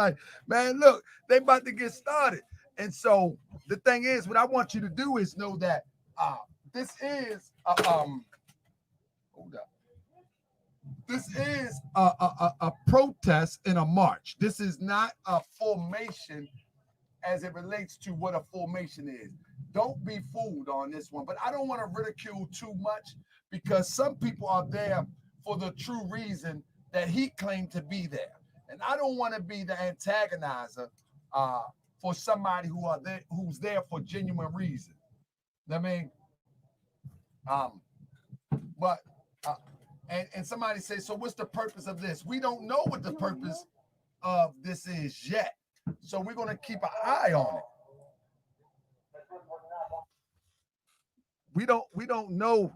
like, man, look, they about to get started. And so the thing is, what I want you to do is know that this is hold up. This is a protest and a march. This is not a formation as it relates to what a formation is. Don't be fooled on this one. But I don't want to ridicule too much because some people are there for the true reason that he claimed to be there. And I don't want to be the antagonizer uh, for somebody who's there for genuine reason. I mean, um, but uh, and somebody says, so what's the purpose of this? We don't know what the purpose of this is yet. So we're gonna keep an eye on it. We don't know.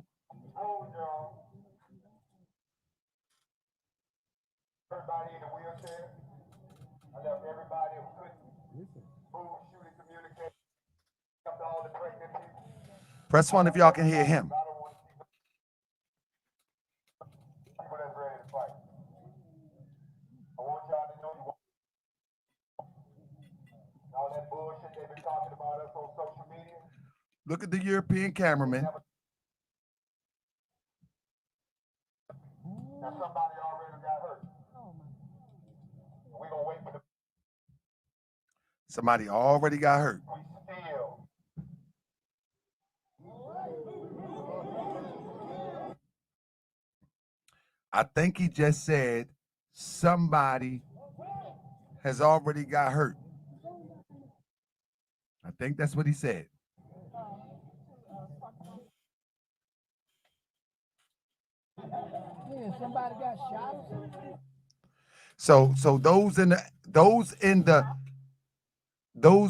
Everybody in the wheelchair. I left everybody who couldn't move, shoot, and communicate. Up to all the pregnant people. Press one if y'all can hear him. I don't want to see people that's ready to fight. I want y'all to know you want all that bullshit they've been talking about us on social media. Look at the European cameraman. Now somebody already got hurt. We're gonna wait for the Somebody already got hurt. we still. I think he just said somebody has already got hurt. I think that's what he said. Yeah, somebody got shot or something. So those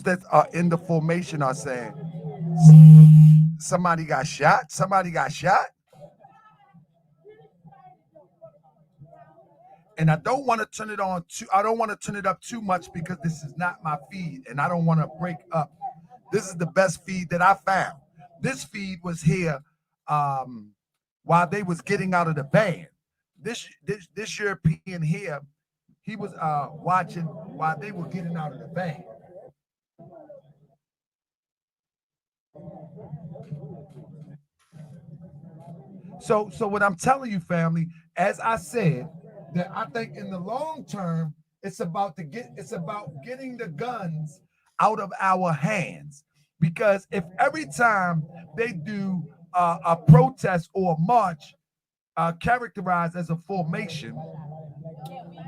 that are in the formation are saying somebody got shot. Somebody got shot. And I don't want to turn it on too. I don't want to turn it up too much because this is not my feed, and I don't want to break up. This is the best feed that I found. This feed was here while they was getting out of the van. This European here, he was watching while they were getting out of the van. So what I'm telling you, family, as I said, that I think in the long term, it's about getting the guns out of our hands. Because if every time they do a protest or a march characterized as a formation,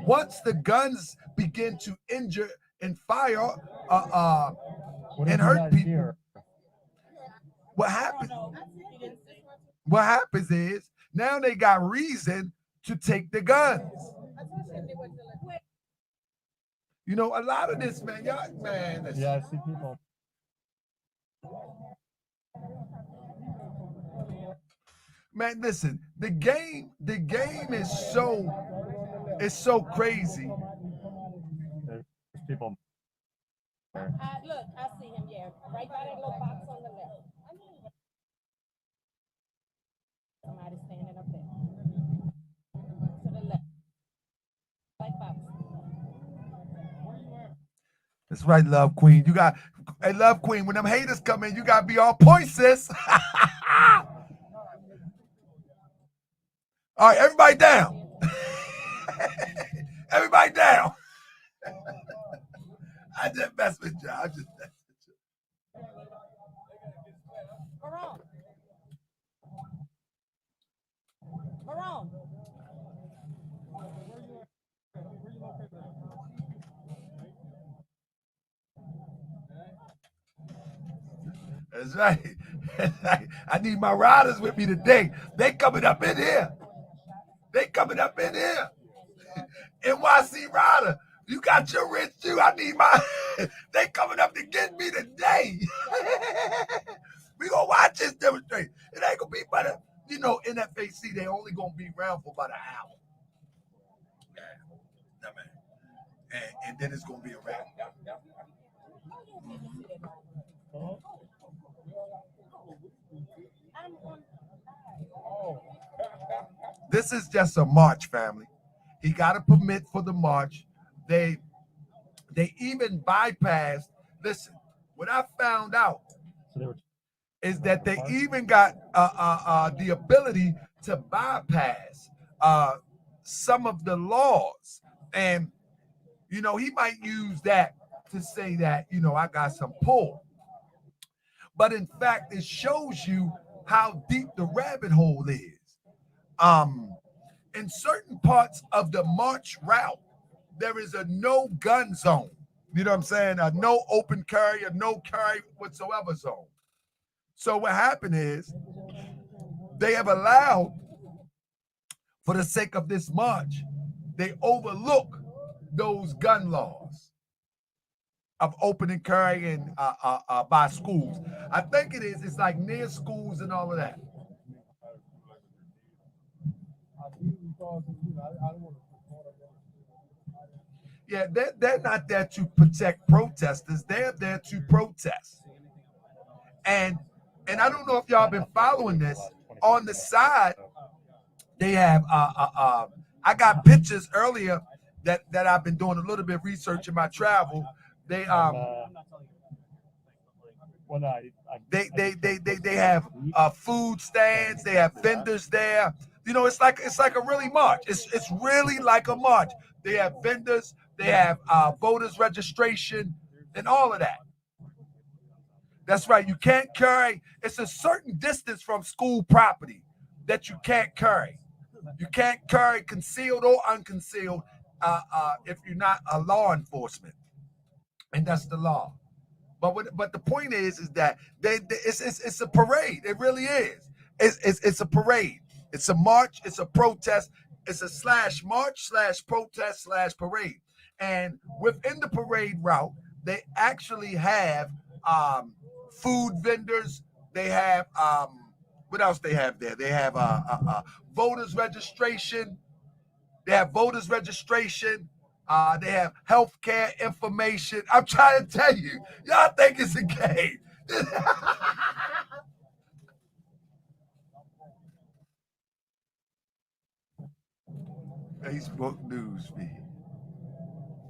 once the guns begin to injure and fire and hurt people, what happens? What happens is now they got reason to take the guns. You know, a lot of this, man, y'all, man, Yeah, I see people. man, listen, the game is so crazy. There's people. Look, I see him, yeah, right by that little box on the left. Somebody standing up there. To the left. White box. That's right, Love Queen. You got, hey, Love Queen, when them haters come in, you got to be on point, sis. All right, everybody down. Everybody down. I just mess with you. I just mess with you. Maroon. Maroon. That's right. That's right. I need my riders with me today. They coming up in here. They coming up in here. NYC rider, you got your rich too. I need my. They coming up to get me today. We gonna watch this demonstration. It ain't gonna be but NFAC. They only gonna be around for about an hour. Yeah, nah, man. And then it's gonna be a wrap. This is just a march, family. He got a permit for the march. They They even bypassed. Listen, what I found out So they were is that they even got the ability to bypass some of the laws. And, he might use that to say that, I got some pull. But in fact, it shows you how deep the rabbit hole is. Um, in certain parts of the march route, there is a no gun zone. You know what I'm saying? A no open carry, a no carry whatsoever zone. So what happened is they have allowed, for the sake of this march, they overlook those gun laws of open and carry and by schools. I think it is. It's like near schools and all of that. Yeah, they're not there to protect protesters. They're there to protest. And I don't know if y'all been following this. On the side, they have I got pictures earlier that I've been doing a little bit of research in my travel. They well, no, they have food stands. They have vendors there. It's like a really march. It's really like a march. They have vendors. They have voters registration and all of that. That's right. You can't carry. It's a certain distance from school property that you can't carry. You can't carry concealed or unconcealed if you're not a law enforcement, and that's the law. But the point is that it's a parade. It really is. It's a parade. It's a march. It's a protest. It's a /march/protest/parade. And within the parade route, they actually have food vendors. They have what else they have there? They have voters registration. They have voters registration. They have healthcare information. I'm trying to tell you, y'all think it's a game. Facebook news feed.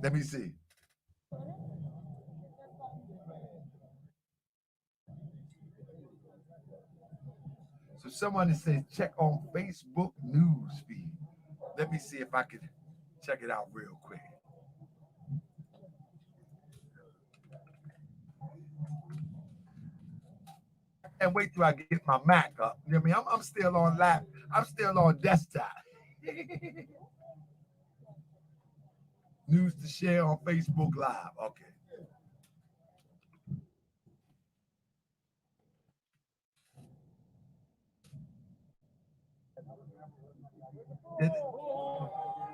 Let me see. So someone is saying check on Facebook news feed. Let me see if I can check it out real quick. And wait till I get my Mac up. You know what I mean? I'm still on lap. I'm still on desktop. News to share on Facebook Live. Okay.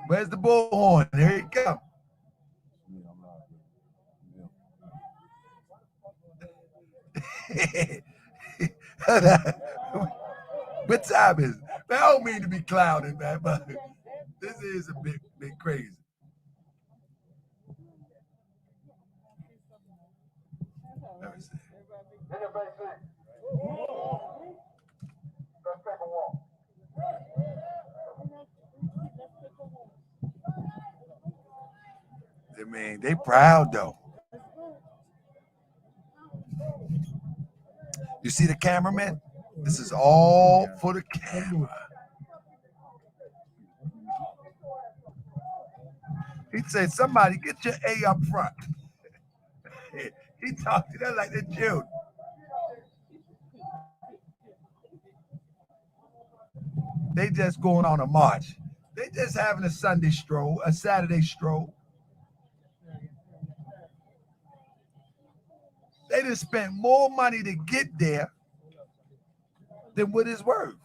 Where's the bullhorn? Here you come. What time is it? Man, I don't mean to be clouded, man, but this is a bit crazy. Let me see. NFAC. Let's take a walk. I mean, they proud though. You see the cameraman? This is all for the camera. He said, somebody get your A up front. He talked to them like the children. They just going on a march. They just having a Sunday stroll, a Saturday stroll. They just spent more money to get there than what it's worth.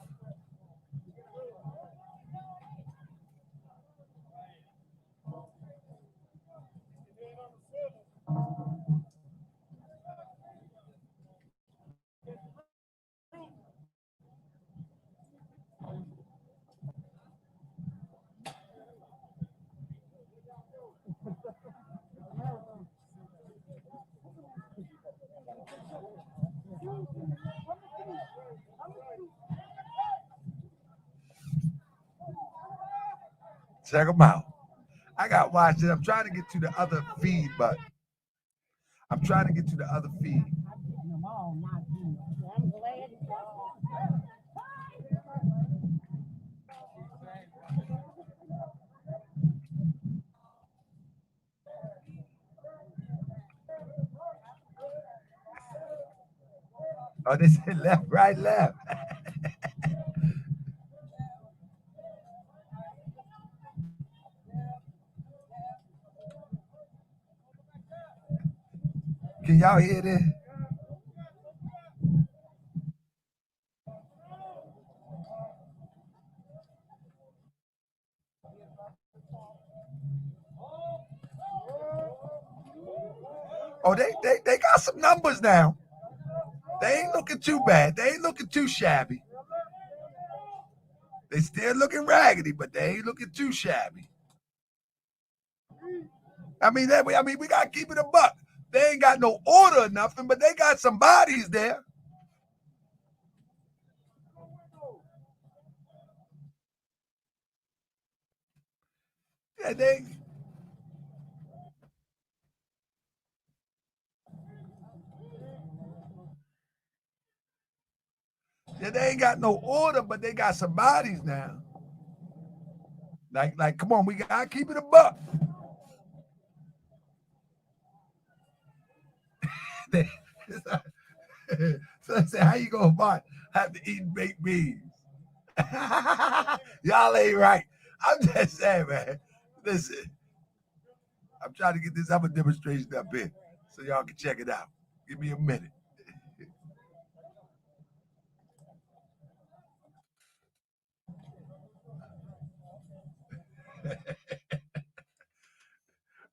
Check them out. I I got watched it. I'm trying to get to the other feed, but I'm trying to get to the other feed. I'm glad. Oh, they said left, right, left. Can y'all hear this? Oh, they got some numbers now. They ain't looking too bad. They ain't looking too shabby. They still looking raggedy, but they ain't looking too shabby. I mean, we gotta keep it a buck. They ain't got no order or nothing, but they got some bodies there. Yeah, they ain't got no order, but they got some bodies now. Like, come on, we gotta keep it a buck. So I said, how you gonna have to eat baked beans? Y'all ain't right. I'm just saying, man. Listen, I'm trying to get this other demonstration up here so y'all can check it out. Give me a minute.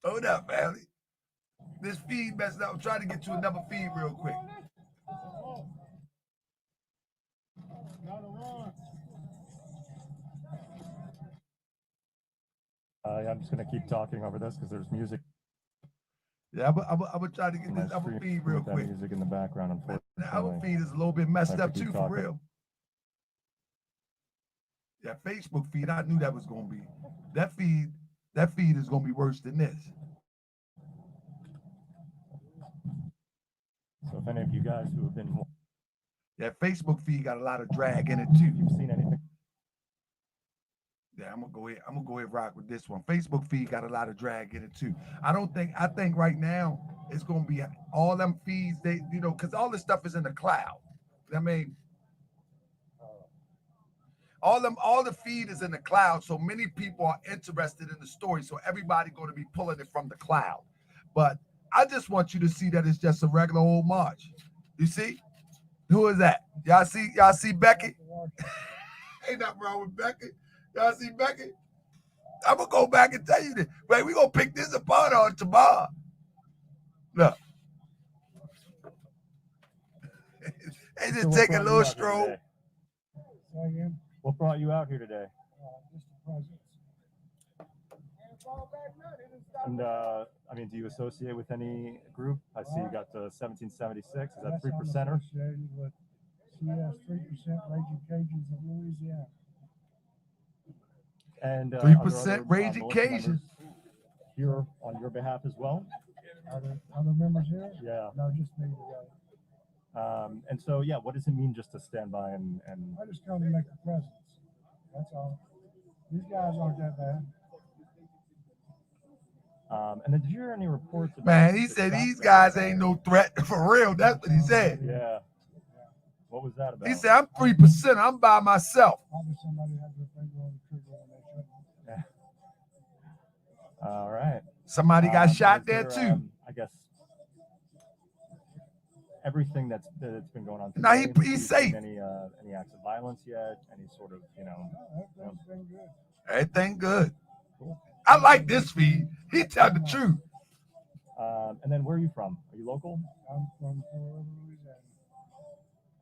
Hold up, family. This feed messed up. I'm trying to get to another feed real quick. I'm just gonna keep talking over this because there's music. Yeah, I'm gonna try to get My this other stream feed real with that quick. music in the background, The other unfortunately. feed is a little bit messed I have up to keep too, for talking. real. Yeah, Facebook feed. I knew that was gonna be that feed. That feed is gonna be worse than this. So if any of you guys who have been, Yeah, Facebook feed got a lot of drag in it too. if you've seen anything, Yeah, I'm gonna go ahead and rock with this one. Facebook feed got a lot of drag in it too. I think right now it's gonna be all them feeds, because all this stuff is in the cloud. I mean, all the feed is in the cloud, so many people are interested in the story. So everybody gonna be pulling it from the cloud. But I just want you to see that it's just a regular old march. You see? Who is that? Y'all see Becky? Ain't nothing wrong with Becky. Y'all see Becky? I'm gonna go back and tell you this. Right, we gonna pick this apart on tomorrow. Look. They just take a little stroll. What brought you out here today? Just the presence. And I mean, do you associate with any group? I see you got the 1776. Is that 3%er? Associated with CS 3% Raging Cajuns of Louisiana. And 3% Raging Cajuns here on your behalf as well. Are there other members here? Yeah. No, just me today. And so, yeah, what does it mean just to stand by and I just come to make a presence. That's all. These guys aren't that bad. and then did you hear any reports about Man, he said these guys ain't no threat for real. That's what he said. Yeah. What was that about? He said, I'm 3%. I'm by myself. Probably somebody had their finger on the trigger when they shouldn't. Yeah. All right. Somebody got shot there too. I guess everything that's been going on today. Now he's safe. Any acts of violence yet? Any sort of Everything's been good. Everything good. Cool. I like this feed. He tell the truth. And then where are you from? Are you local? I'm from Louisiana.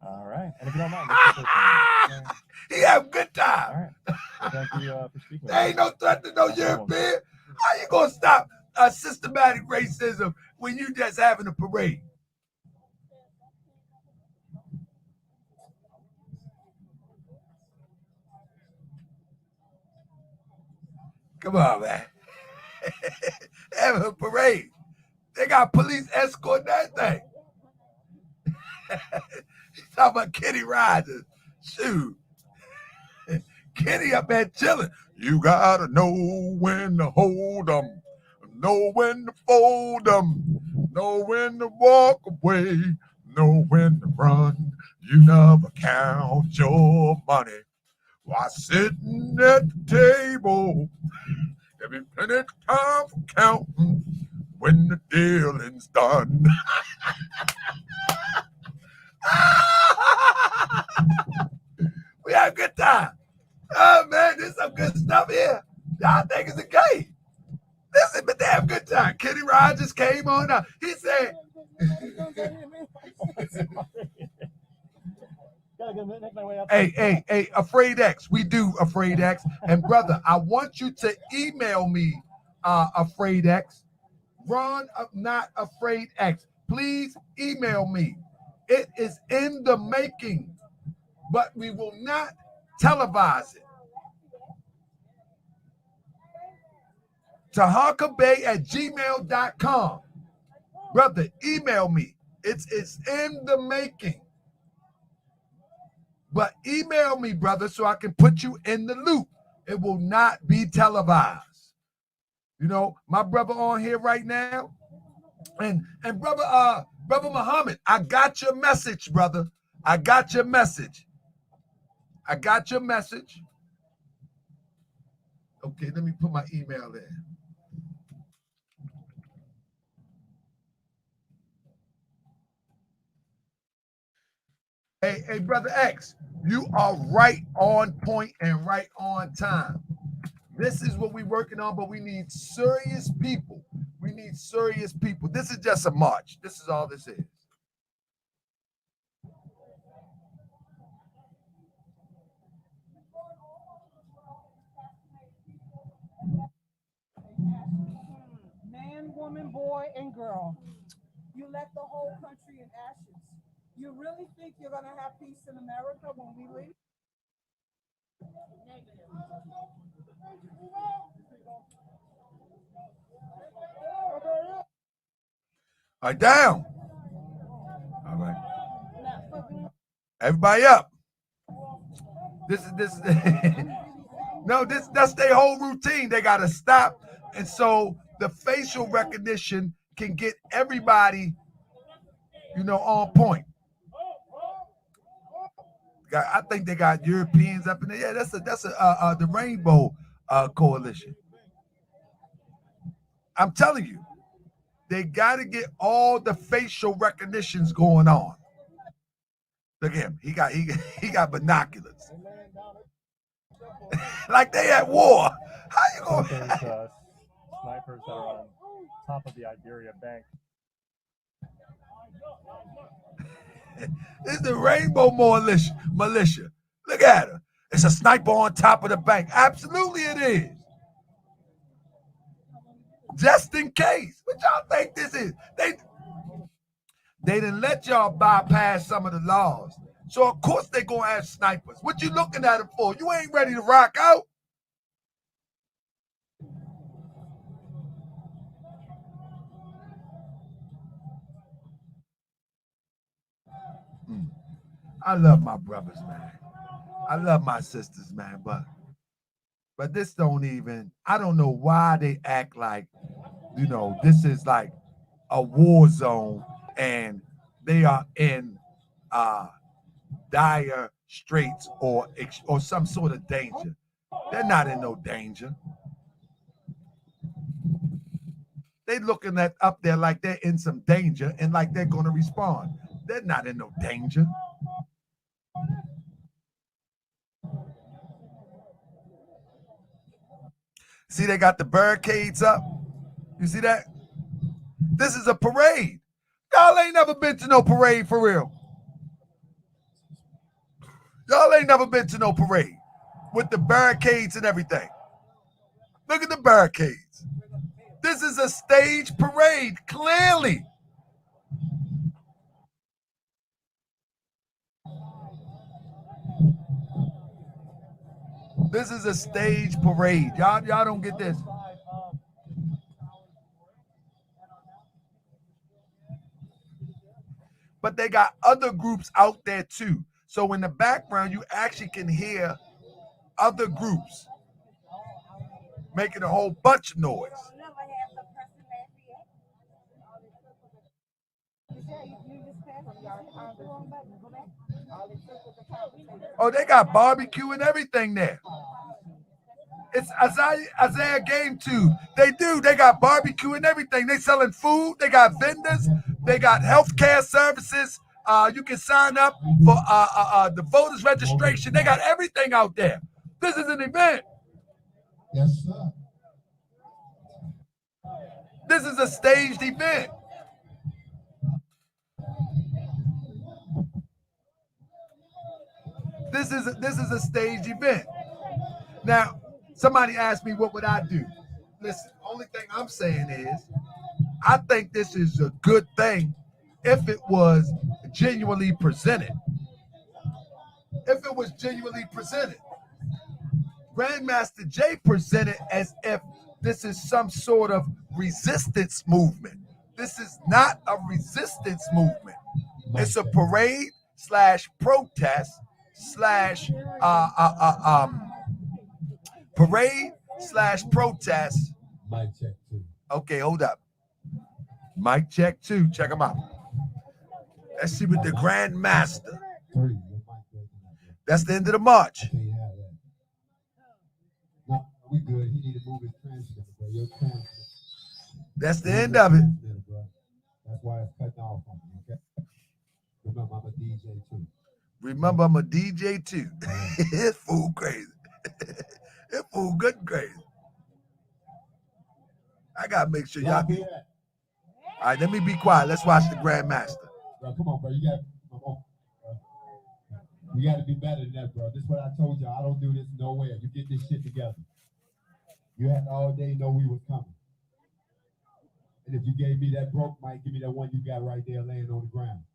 All right. And if you don't mind, what's your first name? He have a good All time. right. Well, thank you for speaking. There ain't no threat to no European. How you gonna stop systematic racism when you just having a parade? Come on, man. Having a parade. They got police escort that thing. He's talking about Kenny Rogers. Shoot. Kenny up there chilling. You gotta know when to hold 'em, know when to fold 'em, know when to walk away, know when to run. You never count your money while sitting at the table. There be plenty of time for counting when the dealing's done. We had a good time. Oh man, there's some good stuff here. Y'all think it's a game. This is a damn good time. Kenny Rogers came on out. He said, hey, Afraid X. We do Afraid X. And brother, I want you to email me, Afraid X. Ron, not Afraid X. Please email me. It is in the making, but we will not televise it. tahakabay@gmail.com. Brother, email me. It's in the making. But email me, brother, so I can put you in the loop. It will not be televised. You know, my brother on here right now. And brother Muhammad, I got your message, brother. I got your message. Okay, let me put my email in. Hey, brother X, you are right on point and right on time. This is what we're working on, but we need serious people. This is just a march. This is all this is. Man, woman, boy, and girl. You left the whole country in ashes. You really think you're going to have peace in America when we leave? All right, down. All right. Everybody up. This is no, that's their whole routine. They gotta stop. And so the facial recognition can get everybody, on point. I think they got Europeans up in there. Yeah, that's the Rainbow Coalition. I'm telling you, they got to get all the facial recognitions going on. Look at him. He got binoculars. Like they at war. How you going? There's snipers that are on top of the Iberia Bank. This is the Rainbow Militia. Look at her. It's a sniper on top of the bank. Absolutely it is. Just in case. What y'all think this is? They didn't let y'all bypass some of the laws. So of course they gonna have snipers. What you looking at them for? You ain't ready to rock out. I love my brothers, man. I love my sisters, man. But this don't even. I don't know why they act like, this is like a war zone and they are in dire straits or some sort of danger. They're not in no danger. They looking at up there like they're in some danger and like they're going to respond. They're not in no danger. See, they got the barricades up. You see that? This is a parade. Y'all ain't never been to no parade for real. Y'all ain't never been to no parade with the barricades and everything. Look at the barricades. This is a stage parade, clearly. This is a stage parade. Y'all don't get this. but they got other groups out there too. So in the background, you actually can hear other groups making a whole bunch of noise. Oh, they got barbecue and everything there. It's Isaiah Game Tube. They do. They got barbecue and everything. They selling food. They got vendors. They got healthcare services. You can sign up for the voters registration. They got everything out there. This is an event. Yes, sir. This is a staged event. This is a staged event. Now, somebody asked me what would I do. Listen, only thing I'm saying is I think this is a good thing if it was genuinely presented. If it was genuinely presented. Grandmaster Jay presented as if this is some sort of resistance movement. This is not a resistance movement. It's a parade / protest / parade / protest. Mic check 2. Okay, hold up. Mic check 2. Check them out. Let's see what the Grand Master. 3. Your mic breaking up. That's the end of the march. I can't have that. No, we good. He need to move his transmitter, bro. Your transmitter. That's the end of it. Bro. That's why it's cutting off on me, okay? Remember, I'm a DJ too. Remember, I'm a DJ too. It's fool crazy. It's fool good and crazy. I gotta make sure y'all be. All right, let me be quiet. Let's watch the Grandmaster. Bro, come on, bro. You got to be better than that, bro. This is what I told you. I don't do this nowhere. You get this shit together. You had to all day know we was coming. And if you gave me that broke mic, give me that one you got right there laying on the ground.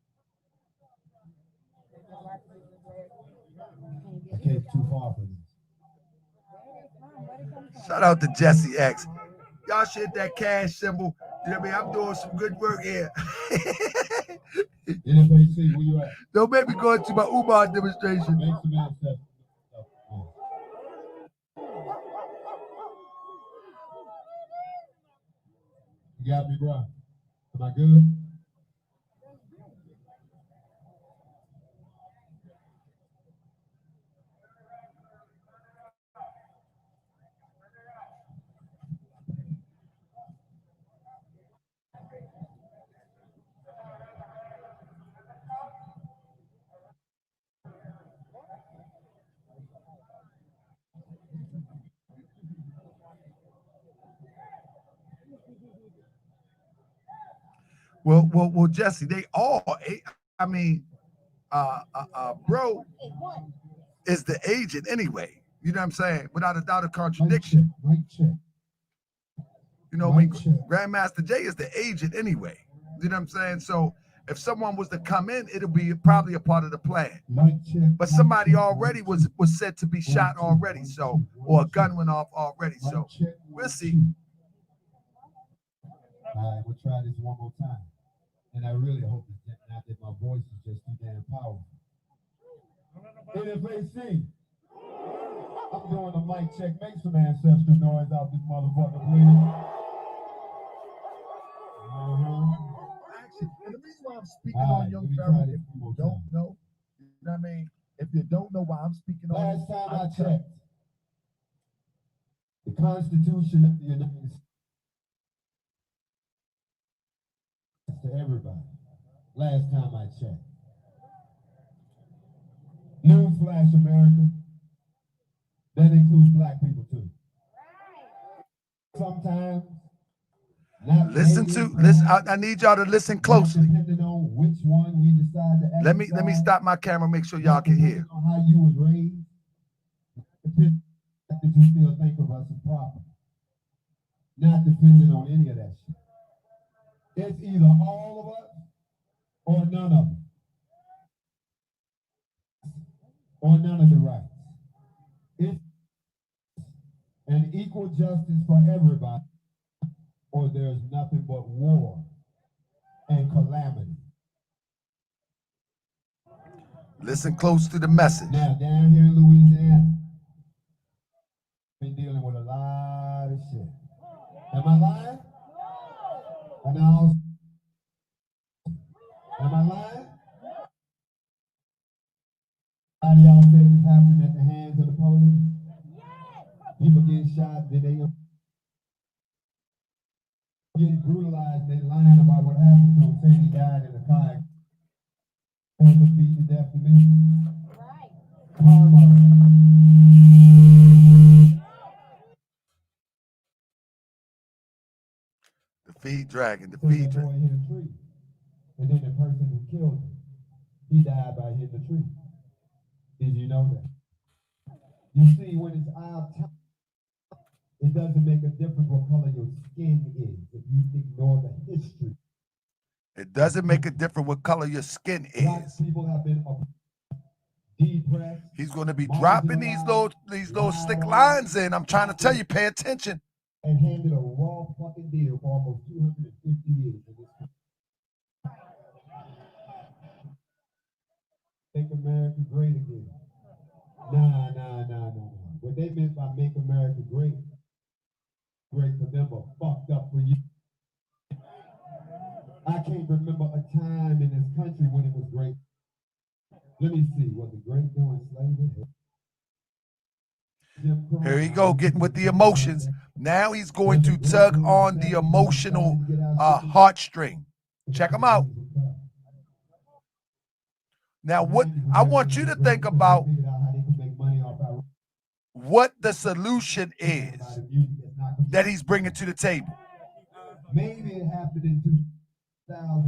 I came too far for this. Shout out to Jesse X. Y'all should hit that cash symbol. You know what I mean? I'm doing some good work here. NFAC, where you at? Don't make me go into my Umar demonstration. Make some ancestors. You got me, bro. Am I good? Well, Jesse, they all. I mean, bro is the agent anyway. You know what I'm saying? Without a doubt of contradiction. Mic check. You know, when Grandmaster Jay is the agent anyway. You know what I'm saying? So if someone was to come in, it'll be probably a part of the plan. But somebody already was said to be shot already, so or a gun went off already. So we'll see. All right, we'll try this one more time. And I really hope it's not that my voice is just too damn powerful. NFAC, I'm doing a mic check. Make some ancestral noise out this motherfucker, please. Actually, and the reason why I'm speaking on Young Pharaoh, if you don't know, you know what I mean? If you don't know why I'm speaking on Last time I checked, the Constitution of the United States to everybody. Last time I checked. Newsflash, America. That includes black people too. Sometimes. I need y'all to listen closely. Depending on which one we decide to Let me stop my camera, make sure y'all can hear. On how you was raised, depending on that you still think of us as proper. Not depending on any of that shit. It's either all of us or none of them. Or none of the rights. It's an equal justice for everybody, or there's nothing but war and calamity. Listen close to the message. Now, down here in Louisiana, been dealing with a lot of shit. Am I lying? And am I lying? A lot of y'all say it's happening at the hands of the police. People getting shot, then they getting brutalized, they lying about what happened to him, saying he died in a car. Was beat to death to me. Right. Karma. The feed dragon, the So feed that boy dragon. hit a tree. And then the person who killed him, he died by hitting the tree. Did you know that? You see, when it's our time, it doesn't make a difference what color your skin is if you ignore the history. It doesn't make a difference what color your skin Black is. people have been depressed. He's going to be dropping these little slick lines in. I'm trying to tell you, pay attention. And handed a raw fucking deal for almost 250 years. Make America great again. Nah. What they meant by make America great for them, but fucked up for you. I can't remember a time in this country when it was great. Let me see, was it great during slavery? Here he go, getting with the emotions. Now he's going to tug on the emotional heartstring. Check him out. Now, what I want you to think about what the solution is that he's bringing to the table. Maybe it happened in 2000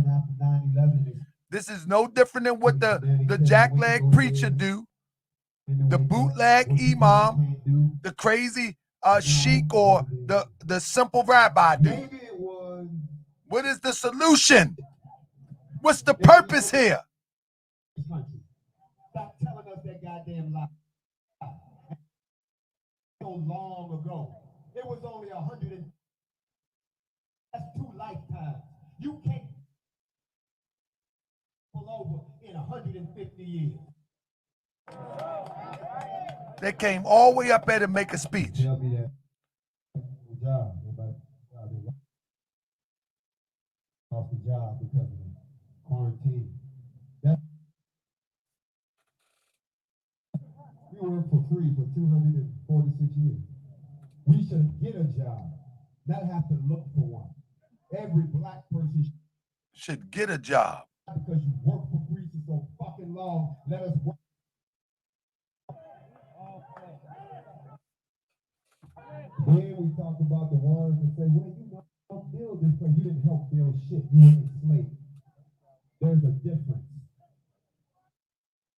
after 9/11. This is no different than what the jackleg preacher do, the bootleg imam, the crazy sheik, or the simple rabbi do. Maybe it was. What is the solution? What's the purpose here? Stop telling us that goddamn lie. So long ago, it was only 100. That's 2 lifetimes. You can't pull over in 150 years. They came all the way up there to make a speech. Tell me that. Good job. Everybody lost the job because of the quarantine. We worked for free for 246 years. We should get a job, not have to look for one. Every black person Should get a job. because you work for free for so fucking long. Let us work. Then we talk about the ones that say, well, you know, help build this place. You didn't help build shit. You were enslaved. There's a difference.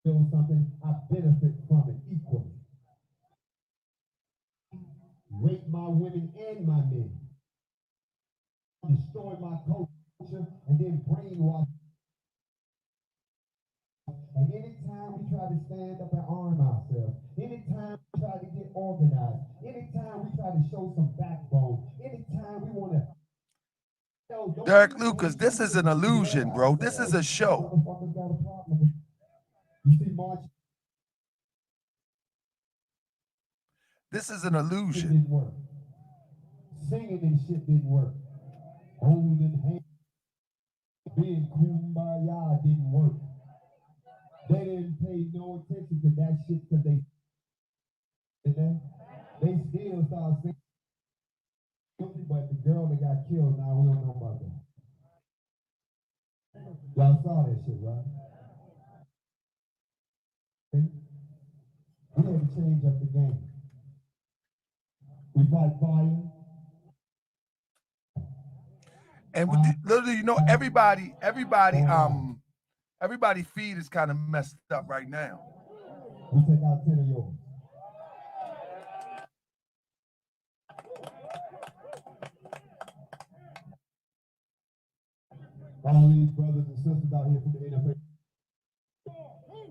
Build something, I benefit from it equally. Rape my women and my men. Destroy my culture and then brainwash. And anytime we try to stand up and arm ourselves, anytime we try to get organized, anytime we try to show some backbone, anytime we want to. Derek Lucas, this is an illusion, bro. This is a show. You see, March. This is an It illusion. didn't work. Singing and shit didn't work. Holding hands, being kumbaya didn't work. They didn't pay no attention to that shit because they still started singing. But the girl that got killed, now we don't know about that. Y'all saw that shit, right? We had to change up the game. We fight fire. And literally, you know, everybody feed is kind of messed up right now. We take out 10 of yours. All these brothers and sisters out here from the NFAC,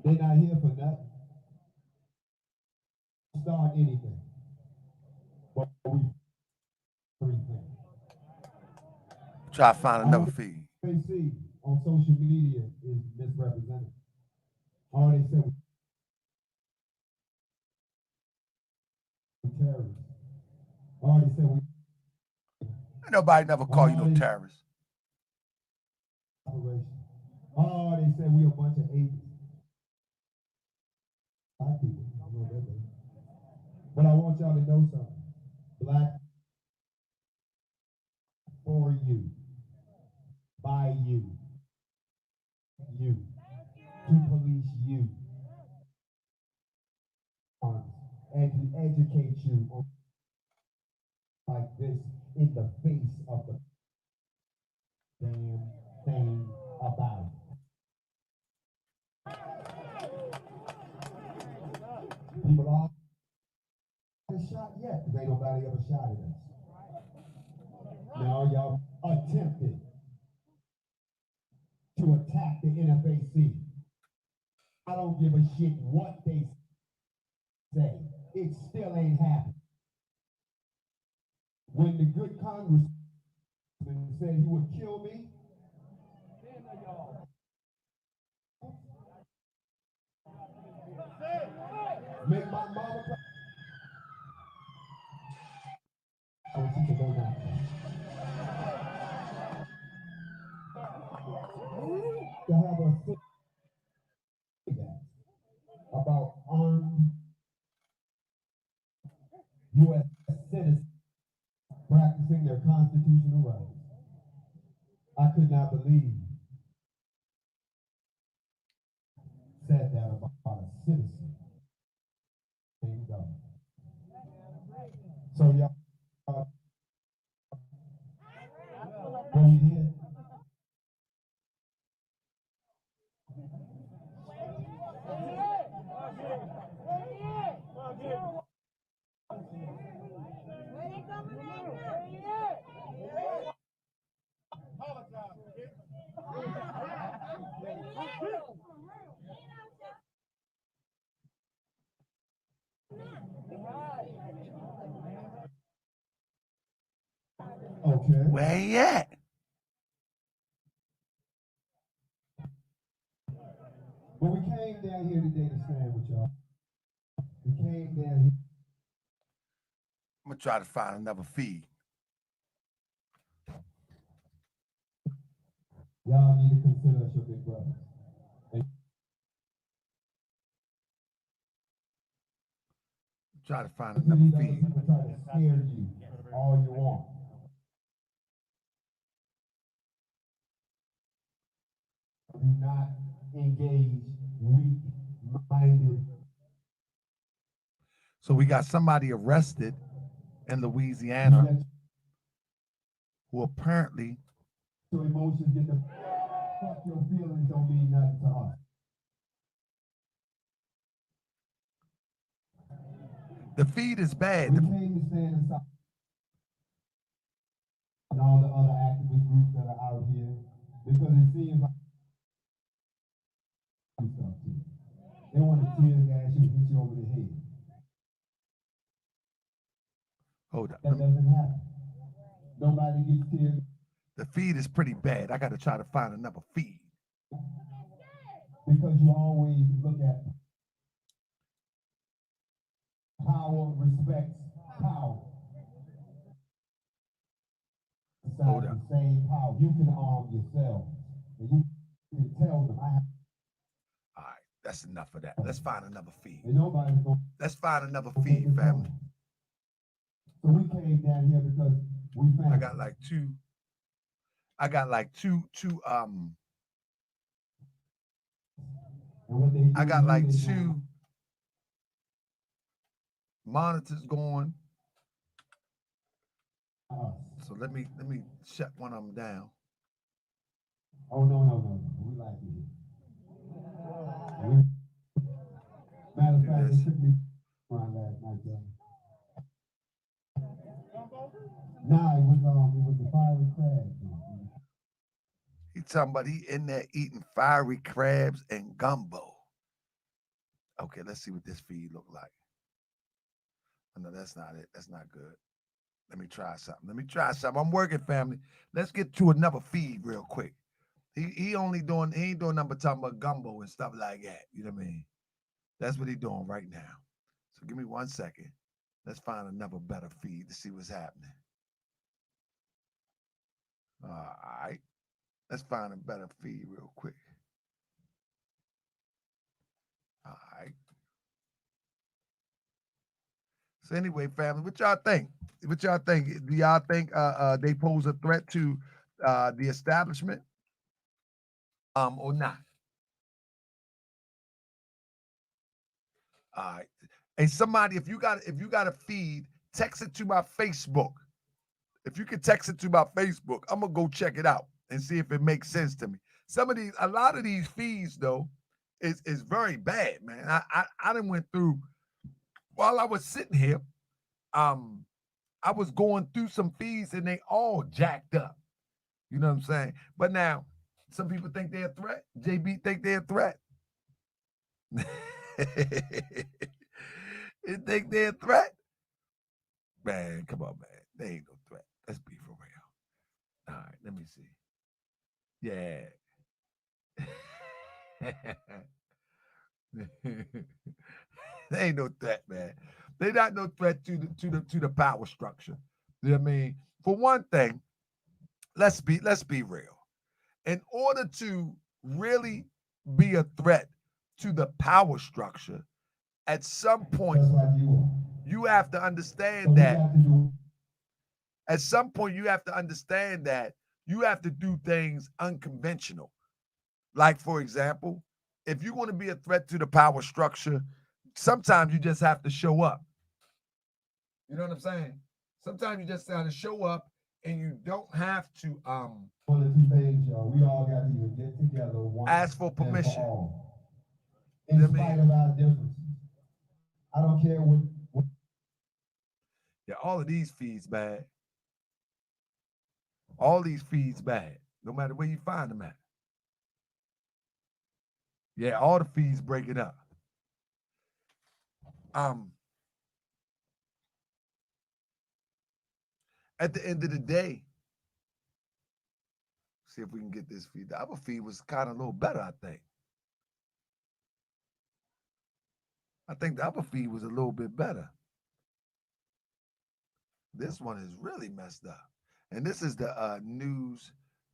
they're not here for nothing. Start anything. But we free things. Try to find another feed. NFAC on social media is misrepresented. All they said was terrorists. All they said was Nobody never call you no terrorist. operation. Oh, they said we a bunch of agents. Black people. I know that, baby. But I want y'all to know something. Black for you, by you, to police you, and to educate you on like this in the face of the damn thing about it. People all been shot yet because ain't nobody ever shot at us. Now y'all attempted to attack the NFAC. I don't give a shit what they say. It still ain't happened. When the good congressman said he would kill me, make my mama cry. Oh, she said, go now. To have a about armed U.S. citizens practicing their constitutional rights. I could not believe said that about a citizen. Thank God. So y'all, what we did, okay. Where he at? But we came down here today to stand with y'all. We came down here. I'm gonna try to find another feed. Y'all need to consider us your big brothers. Try to find Listen to another these other feed. people try to scare you all you want. Do not engage weak-minded. So we got somebody arrested in Louisiana who apparently Your emotions get the fuck your feelings don't mean nothing to us. the feed is bad. We came to stand aside and all the other activist groups that are out here because it seems like stuff too. They want to tear gas you and hit you over the head. Hold up. That doesn't happen. Nobody gets teared The feed is pretty bad. I got to try to find another feed. because you always look at power respects power. Hold It's up. the same power. You can arm yourself. And you can tell them, I have. All right, that's enough of that. Let's find another feed. And nobody's going Let's find another to feed, family. So we came down here because we found. I got like two. And what they do I got is like they two monitors going. us. So let me shut one of them down. Oh no. We like it here. Matter of Do fact, this. they took me around last night, Joe. Nah, it was the fiery crab. He talking about he in there eating fiery crabs and gumbo. Okay, let's see what this feed look like. Oh, no, that's not it. That's not good. Let me try something. I'm working, family. Let's get to another feed real quick. He ain't doing nothing but talking about gumbo and stuff like that. You know what I mean? That's what he doing right now. So give me 1 second. Let's find another better feed to see what's happening. All right. Let's find a better feed real quick. All right. So anyway, family, what y'all think? What y'all think? Do y'all think they pose a threat to the establishment? Or not? All right. Hey, somebody, if you got a feed, text it to my Facebook. If you can text it to my Facebook, I'm gonna go check it out and see if it makes sense to me. A lot of these feeds though, is very bad, man. I done went through while I was sitting here. I was going through some feeds and they all jacked up. You know what I'm saying? But now, some people think they're a threat. JB think they're a threat. You think they're a threat? Man, come on, man. They ain't no threat. Let's be for real. All right, let me see. Yeah. They ain't no threat, man. They not no threat to the power structure. You know what I mean? For one thing, let's be real. In order to really be a threat to the power structure, at some point you have to understand that at some point you have to understand that you have to do things unconventional. Like, for example, if you're going to be a threat to the power structure, sometimes you just have to show up. You know what I'm saying? Sometimes you just have to show up and you don't have to One of two things, y'all. We all got to get together ask for permission. In spite of our differences. I don't care what. Yeah, all of these feeds bad. All these feeds bad, no matter where you find them at. Yeah, all the feeds break it up. Um, at the end of the day, see if we can get this feed. The other feed was kind of a little better, I think. I think the other feed was a little bit better. This one is really messed up. And this is the news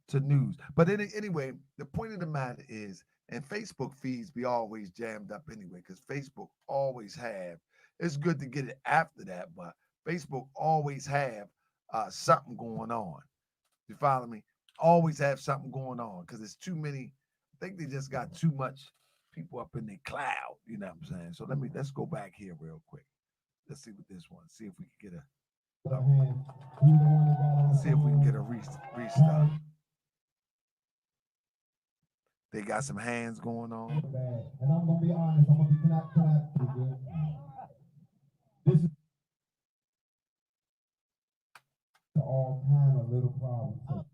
to news. But anyway, the point of the matter is, and Facebook feeds be always jammed up anyway, because Facebook always have. It's good to get it after that, but Facebook always have something going on. You follow me? Always have something going on because it's too many. I think they just got too much people up in their cloud. You know what I'm saying? So let's go back here real quick. Let's see what this one. See if we can get a. See if we can get a restart. They got some hands going on. And I'm gonna be honest. I'm gonna be can I this is all kind of little problems.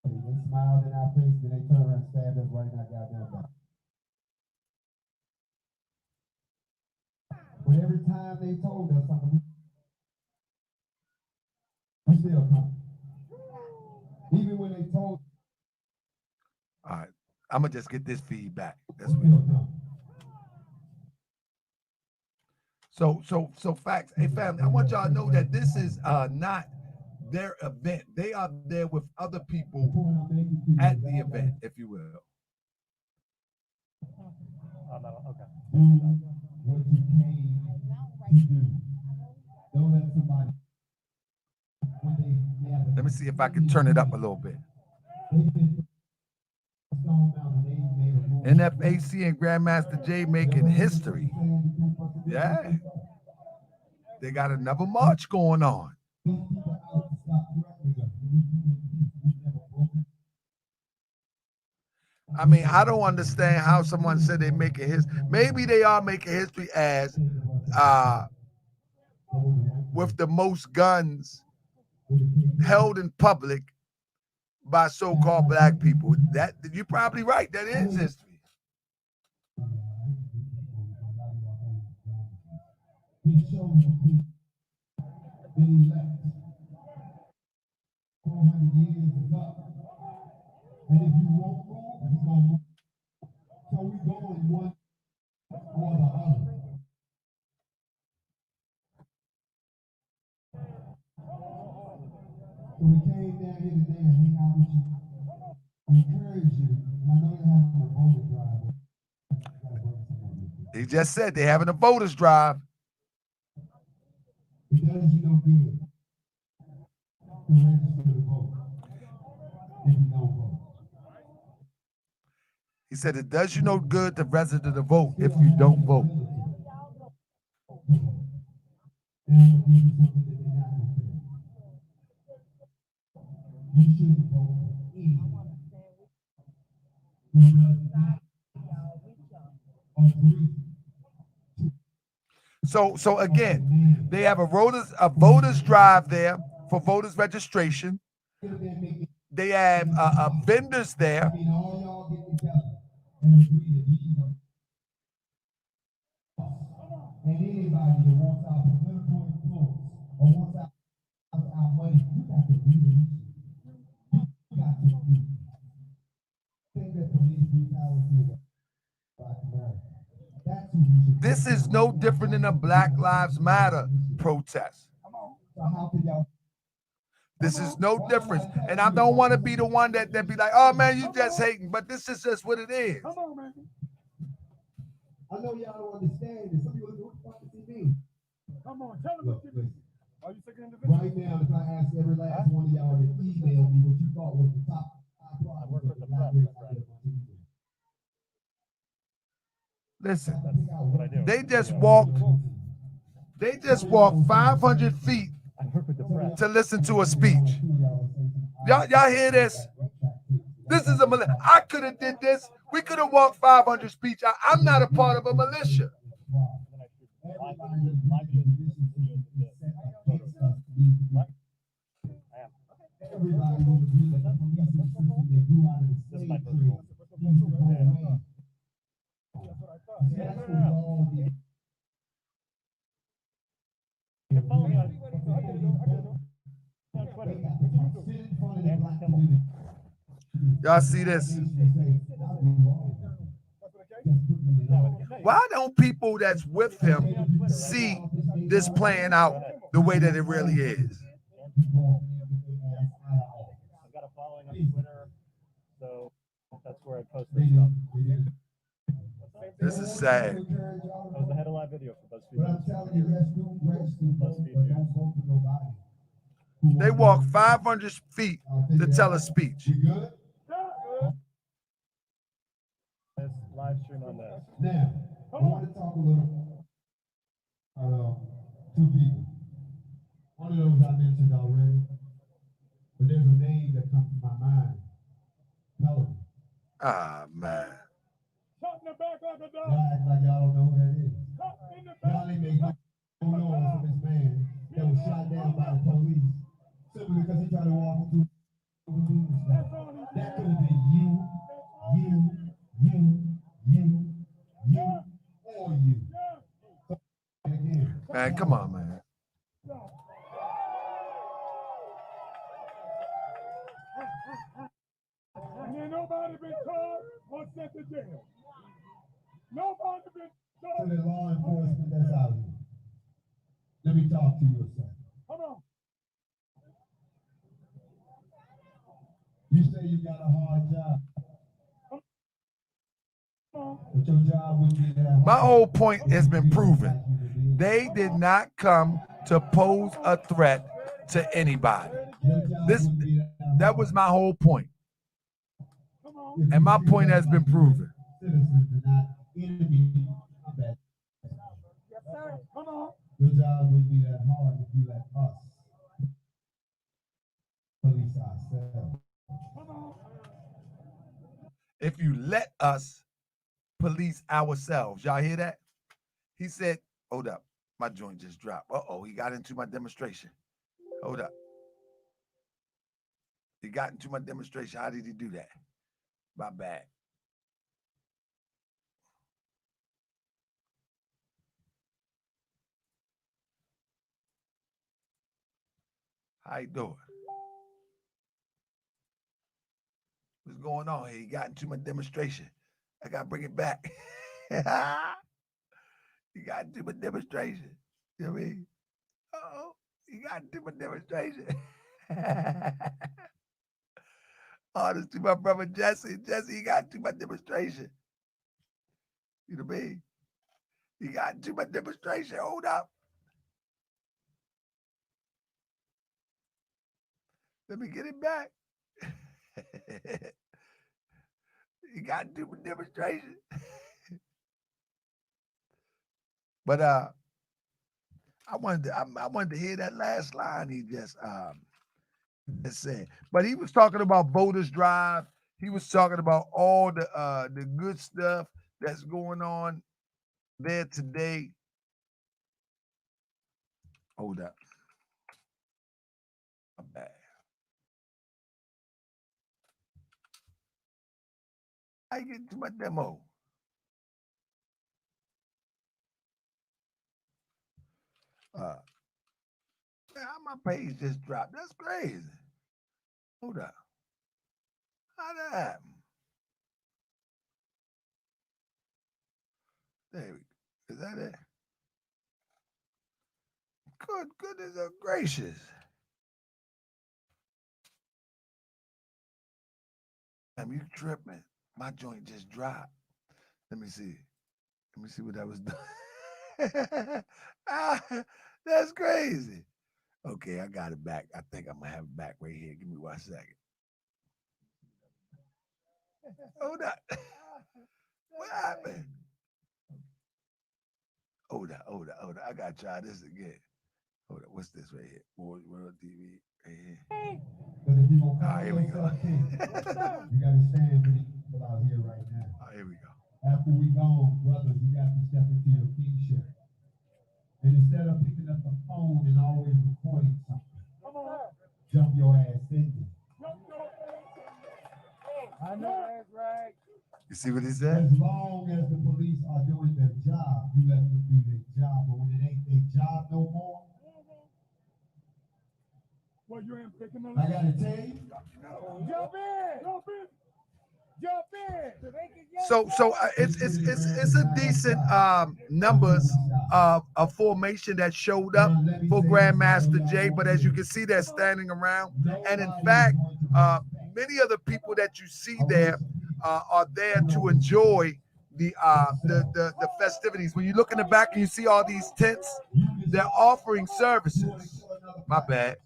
They smiled in our face, then they turned around and stabbed us right in our goddamn back. But every time they told us something, we still come. Even when they told. All right, I'm gonna just get this feedback. That's what. So facts. Hey family, I want y'all to know that this is not their event. They are there with other people at the event, if you will. Okay. Do what you came to do. Don't let somebody. Let me see if I can turn it up a little bit. NFAC and Grandmaster J making history. Yeah. They got another march going on. I mean, I don't understand how someone said they making history. Maybe they are making history as with the most guns held in public by so-called black people. That you're probably right. That is history. 400 years is up. And if you won't move, he's gonna move. So we going one or the other. So we came down here today and hang out with you, encourage you. And I know you're having a voter drive. He just said they're having a voters drive. It does you no good to register to vote if you don't vote. He said it does you no good to register to vote if you don't vote. And I'm gonna give you something that they're not gonna do. You shouldn't vote for anyone who does not agree. So again, they have a voters drive there for voters registration. They have vendors there. I mean, all y'all get together and agree that these are. And anybody that wants our political influence or wants our money, you got to do this. You got to do. Think that police brutality is Black America. That's who we should. This is no different than a Black Lives Matter protest. So how can y'all? This is no difference. And I don't want to be the one that be like, oh man, you just hating. But this is just what it is. Come on, man. I know y'all don't understand this. Some people look, what the fuck does he mean? Come on, tell them Look, what you listen. Are you sick of individuals? Right now, if I ask every last one of y'all to email me what you thought was the top 5 problems of the Black race, I get my email. Listen, What I do. they just walked 500 feet I work with the press. to listen to a speech. Y'all hear this? This is I could have did this. We could have walked 500 speech. I'm not a part of a militia. Everybody will agree that the police is something that grew out of the slave trade. Needs to go away. That's what we all need. You can follow me on They got to sit in front of the Black community. Y'all see this? Why don't people that's with him see this playing out the way that it really is? I've got a following on Twitter, so that's where I post this stuff. This is sad. That was the headline video for BuzzFeed. But I'm telling you, yes, do register, but don't vote for nobody. They walk 500 feet to tell a speech. You good? This live stream on this. Now, I want to talk a little two people. One of those I mentioned already, but there's a name that comes to my mind. Pelican. Ah, man. Shot in the back like a dog. Y'all act like y'all don't know who that is. Shot in the Y'all ain't make no noise for this man that was shot down by the police simply because he tried to walk into a business. That could have been you, or you. Again. Man, come on, man. And ain't nobody been charged or sent to jail. Nobody been To charged. the law enforcement that's out here. Let me talk to you a second. Come on. You say you got a hard job. Come on. But your job would be that hard. My whole point has been proven. They did not come to pose a threat to anybody. That was my whole point. Come on. And my point has been proven. Citizens are not enemies of that. Yes, sir. Come on. Your job would be that hard if you let us police ourselves. Come on. If you let us police ourselves. Y'all hear that? He said, hold up. My joint just dropped. Uh-oh, he got into my demonstration. Hold up. He got into my demonstration. How did he do that? My bad. How you doing? going on here? He got into my demonstration. I gotta bring it back. He got into my demonstration. You know what I mean? Oh, he got into my demonstration. Honestly, my brother Jesse, he got into my demonstration. You know what I mean? He got into my demonstration. Hold up. Let me get it back. He got into my demonstration. But I wanted to hear that last line he just said. But he was talking about voters drive. He was talking about all the good stuff that's going on there today. Hold up. I'm bad. I get to my demo. Man, how my page just dropped? That's crazy. Hold up. How that happen? There we go. Is that it? Good goodness gracious. Damn, you tripping. My joint just dropped. Let me see. Let me see what that was doing. That's crazy. Okay, I got it back. I think I'm gonna have it back right here. Give me 1 second. Hold up. What happened? Hold up. I gotta try this again. Hold up. What's this right here? World TV right here. But if you gonna Ah, call here we go. yourself king, you gotta stand for these people out here right now. Here we go. After we gone, brothers, you got to step into your kingship. And instead of picking up the phone and always recording something, jump your ass in there. I know that's right. You see what he said? As long as the police are doing their job, you let them do their job. But when it ain't their job no more, Well, you ain't picking no. I gotta tell you, Jump in. Jump in. Jump in. So it's a decent numbers of a formation that showed up for Grandmaster Jay, but as you can see, they're standing around, and in fact, many of the people that you see there are there to enjoy the festivities. When you look in the back and you see all these tents, they're offering services. My bad.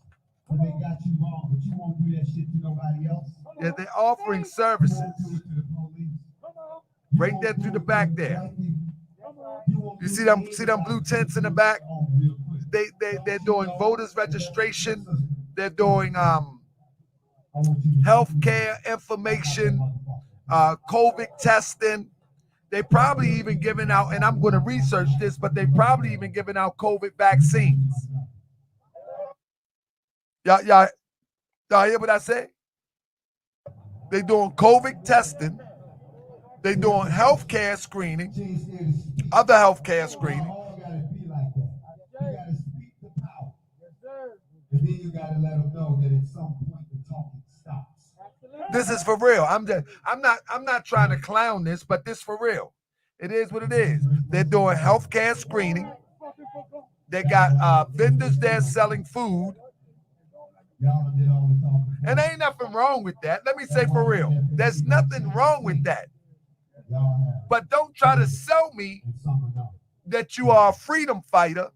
when they got you wrong, but you won't do that shit to nobody else. Yeah, they're offering services. Right there through the back there. You see them blue tents in the back? They're doing voters registration. They're doing healthcare information, COVID testing. They probably even giving out, and I'm going to research this, but they probably even giving out COVID vaccines. Y'all hear what I say? They doing COVID testing. They doing healthcare screening, other healthcare screening. And then you gotta let them know that at some point the talking stops. This is for real. I'm not trying to clown this, but this for real. It is what it is. They're doing healthcare screening. They got vendors there selling food. And ain't nothing wrong with that. Let me say for real. There's nothing wrong with that. But don't try to sell me that you are a freedom fighter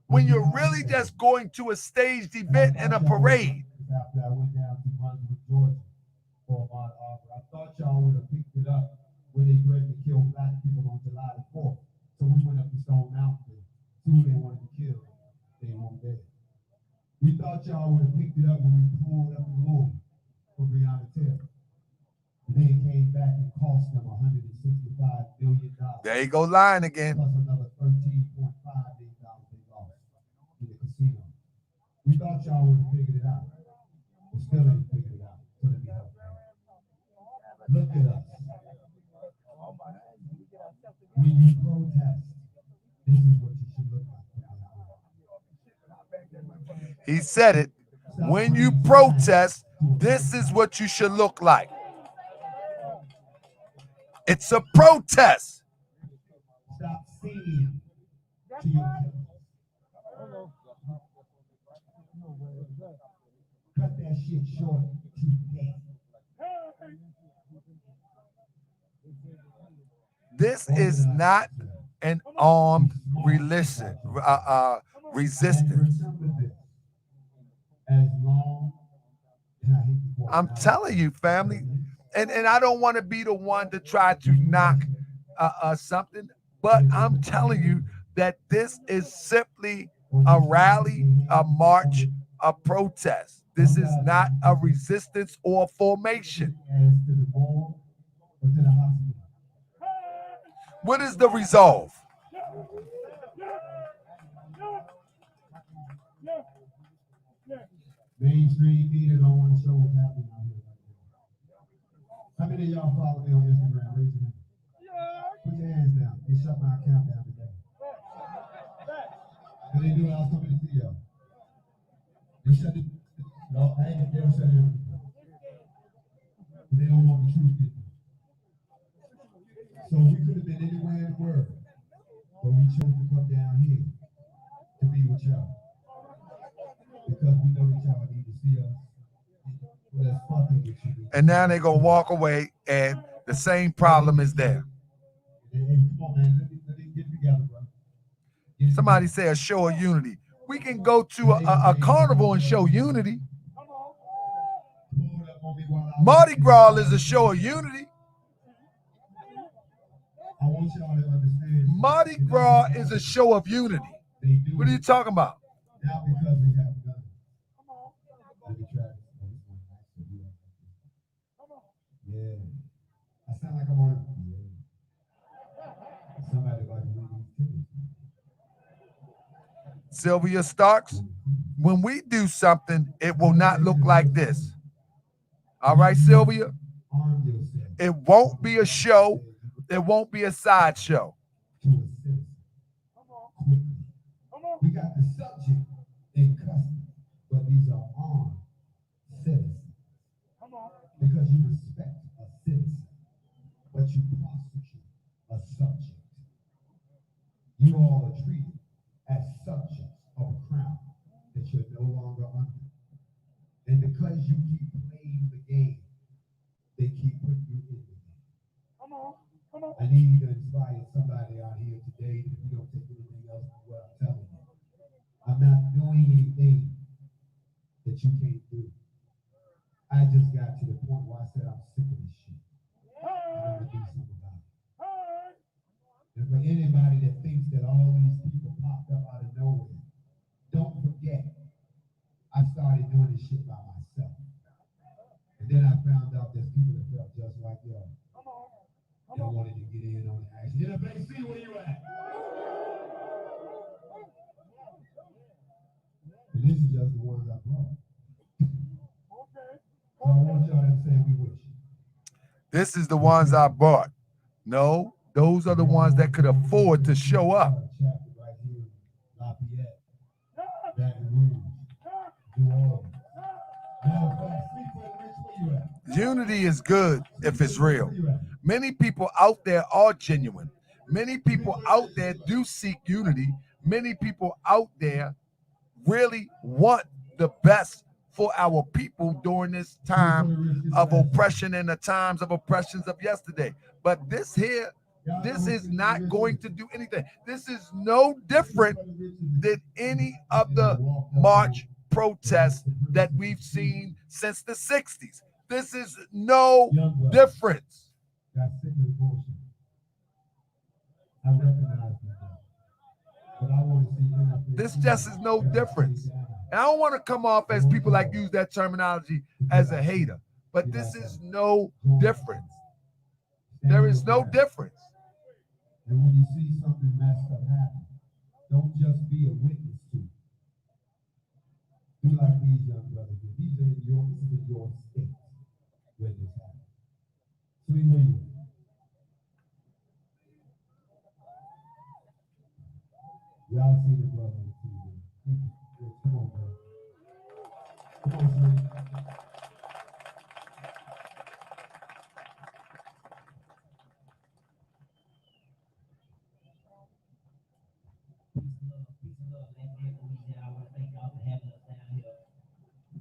when you're really just going to a staged event and a parade. After I went down to Brunswick, Georgia for Mount Arbor, I thought y'all would have picked it up when they threatened to kill black people on July the 4th. So we went up to Stone Mountain. Two they wanted to kill. They weren't there. We thought y'all would have picked it up when we pulled up the road for Breonna Taylor. And they came back and cost them $165 billion. There you go, lying again. Plus another $13.5 billion they lost in the casino. We thought y'all would have figured it out. But still ain't figured it out. So let me help you. Look at us. When you protest, this is what you should look like. He said it. When you protest, this is what you should look like. It's a protest. Stop singing That's to your right. killers. Cut that shit short today. This is not an armed resistance. As long I'm telling you, family, and I don't want to be the one to try to knock something, but I'm telling you that this is simply a rally, a march, a protest. This is not a resistance or formation. What is the resolve? Mainstream media don't want to show what's happening out here right now. How many of y'all follow me on Instagram? Raise your hand. Put your hands down. They shut my account down today. What they do? I was coming to see y'all. They shut it. No, I ain't never shut it. They don't want the truth people. So we could have been anywhere in the world, but we chose to come down here to be with y'all. Because we know that y'all need to see us. Well, that's fucking with you. And now they're gonna walk away, and the same problem is there. Hey, come on, man. Let me get together, bro. Somebody say a show of unity. We can go to a carnival and show unity. Mardi Gras is a show of unity. I want y'all to understand. Mardi Gras is a show of unity. What are you talking about? Not because we have guns. Let me try this. Yeah. I sound like I'm on. Yeah. Somebody like reading tickets. Sylvia Starks, when we do something, it will not look like this. All right, Sylvia? It won't be a show. It won't be a sideshow. We got the subject in custody, but these are armed citizens. Because you respect a citizen, but you prosecute a subject. You all are treated as subjects of a crown that you're no longer under. And because you keep playing the game, they keep putting you in the game. I need to inspire somebody out here today that you don't take anything else from what I'm telling you. I'm not doing anything that you can't do. I just got to the point where I said I'm sick of this shit. I want to do something about it. And for anybody that thinks that all these people popped up out of nowhere, don't forget, I started doing this shit by myself. And then I found out there's people that felt just like y'all. They wanted to get in on the action. NFAC, where you at? And this is just the ones I brought. So I want y'all to say we with you. This is the ones I bought. No, those are the ones that could afford to show up. Chapter right here, Lafayette, Baton Rouge, New Orleans. NFAC, where you at? Unity is good if it's real. Many people out there are genuine. Many people out there do seek unity. Many people out there really want the best for our people during this time of oppression and the times of oppressions of yesterday. But this is not going to do anything. This is no different than any of the march protests that we've seen since the 60s. This is no difference. That's sickly bullshit. I recognize that. But I want to see NFAC. This just is no difference. And I don't want to come off as people like use that terminology as a hater, but this is no difference. There is no difference. And when you see something messed up happen, don't just be a witness to it. Do like these young brothers do. This is in your state where this happened. Sweet, where you at? Y'all see the brother on TV. Come on, bro. Come on, Sweet. Louisiana. I want to thank y'all for having us down here.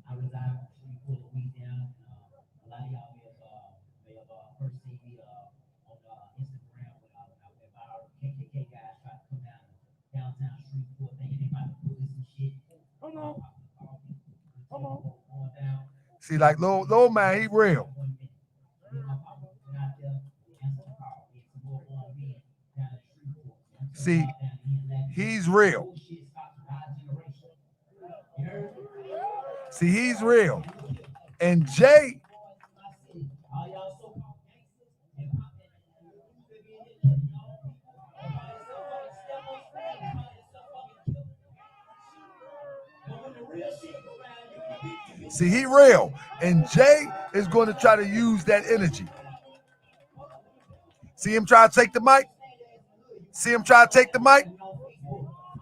I reside in Shreveport, Louisiana. A lot of y'all may have first seen me on Instagram when our KKK guys tried to come down to downtown Shreveport thinking they might pull some shit. Come on. Come on. See, like little man, he real. See, he's real. See, he's real. And Jay, see, he real. And Jay is going to try to use that energy. See him try to take the mic? See him try to take the mic?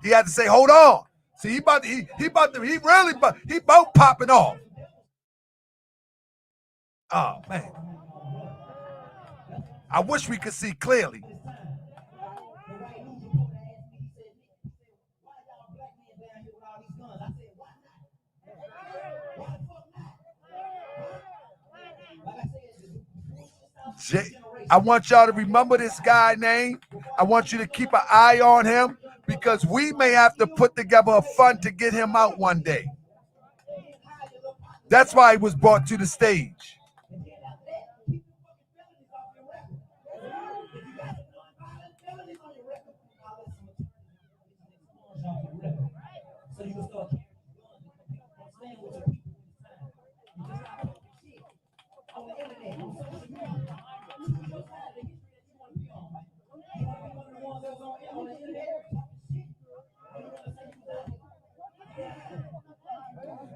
He had to say, hold on. See, he about popping off. Oh, man. I wish we could see clearly. I want y'all to remember this guy's name. I want you to keep an eye on him because we may have to put together a fund to get him out one day. That's why he was brought to the stage.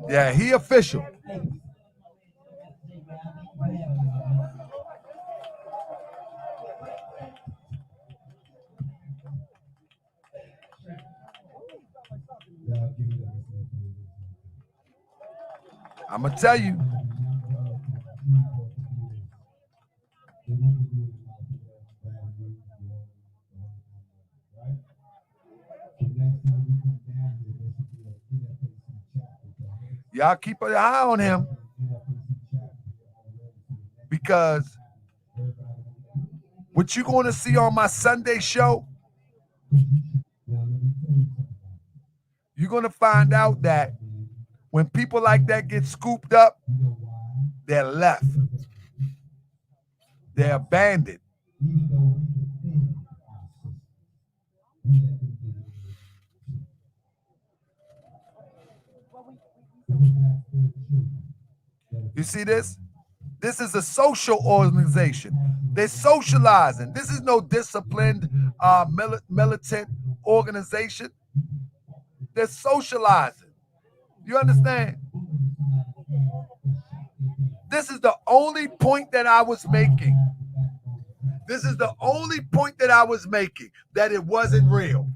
Yeah, he official. I'm gonna tell you. Y'all keep an eye on him because what you're going to see on my Sunday show, you're going to find out that when people like that get scooped up, they're left. They're abandoned. You see this? This is a social organization. They're socializing. This is no disciplined militant organization. They're socializing. You understand? This is the only point that I was making. This is the only point that I was making, that it wasn't real.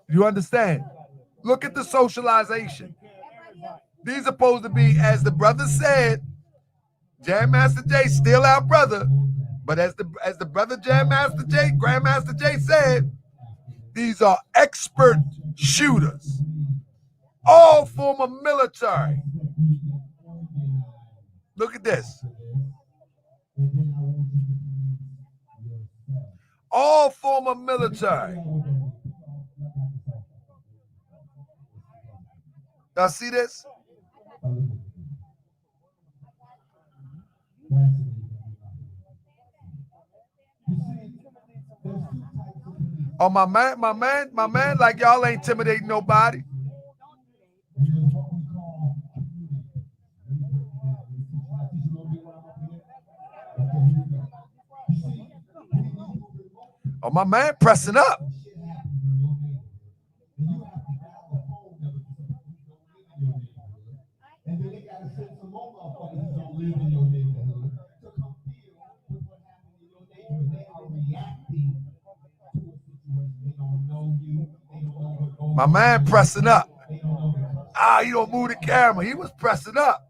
You understand? Look at the socialization. These are supposed to be, as the brother said, Jam Master Jay, still our brother. But as the brother Jam Master Jay, Grandmaster Jay said, these are expert shooters. All former military. Look at this. All former military. Y'all see this? Oh, my man, like y'all ain't intimidating nobody. Oh, my man pressing up. And then they got to send some more motherfuckers who don't live in your neighborhood to come deal with what happened in your neighborhood. They are reacting to a situation. They don't know you. They don't know what goes on. My man pressing up. They don't know he don't move the camera. He was pressing up.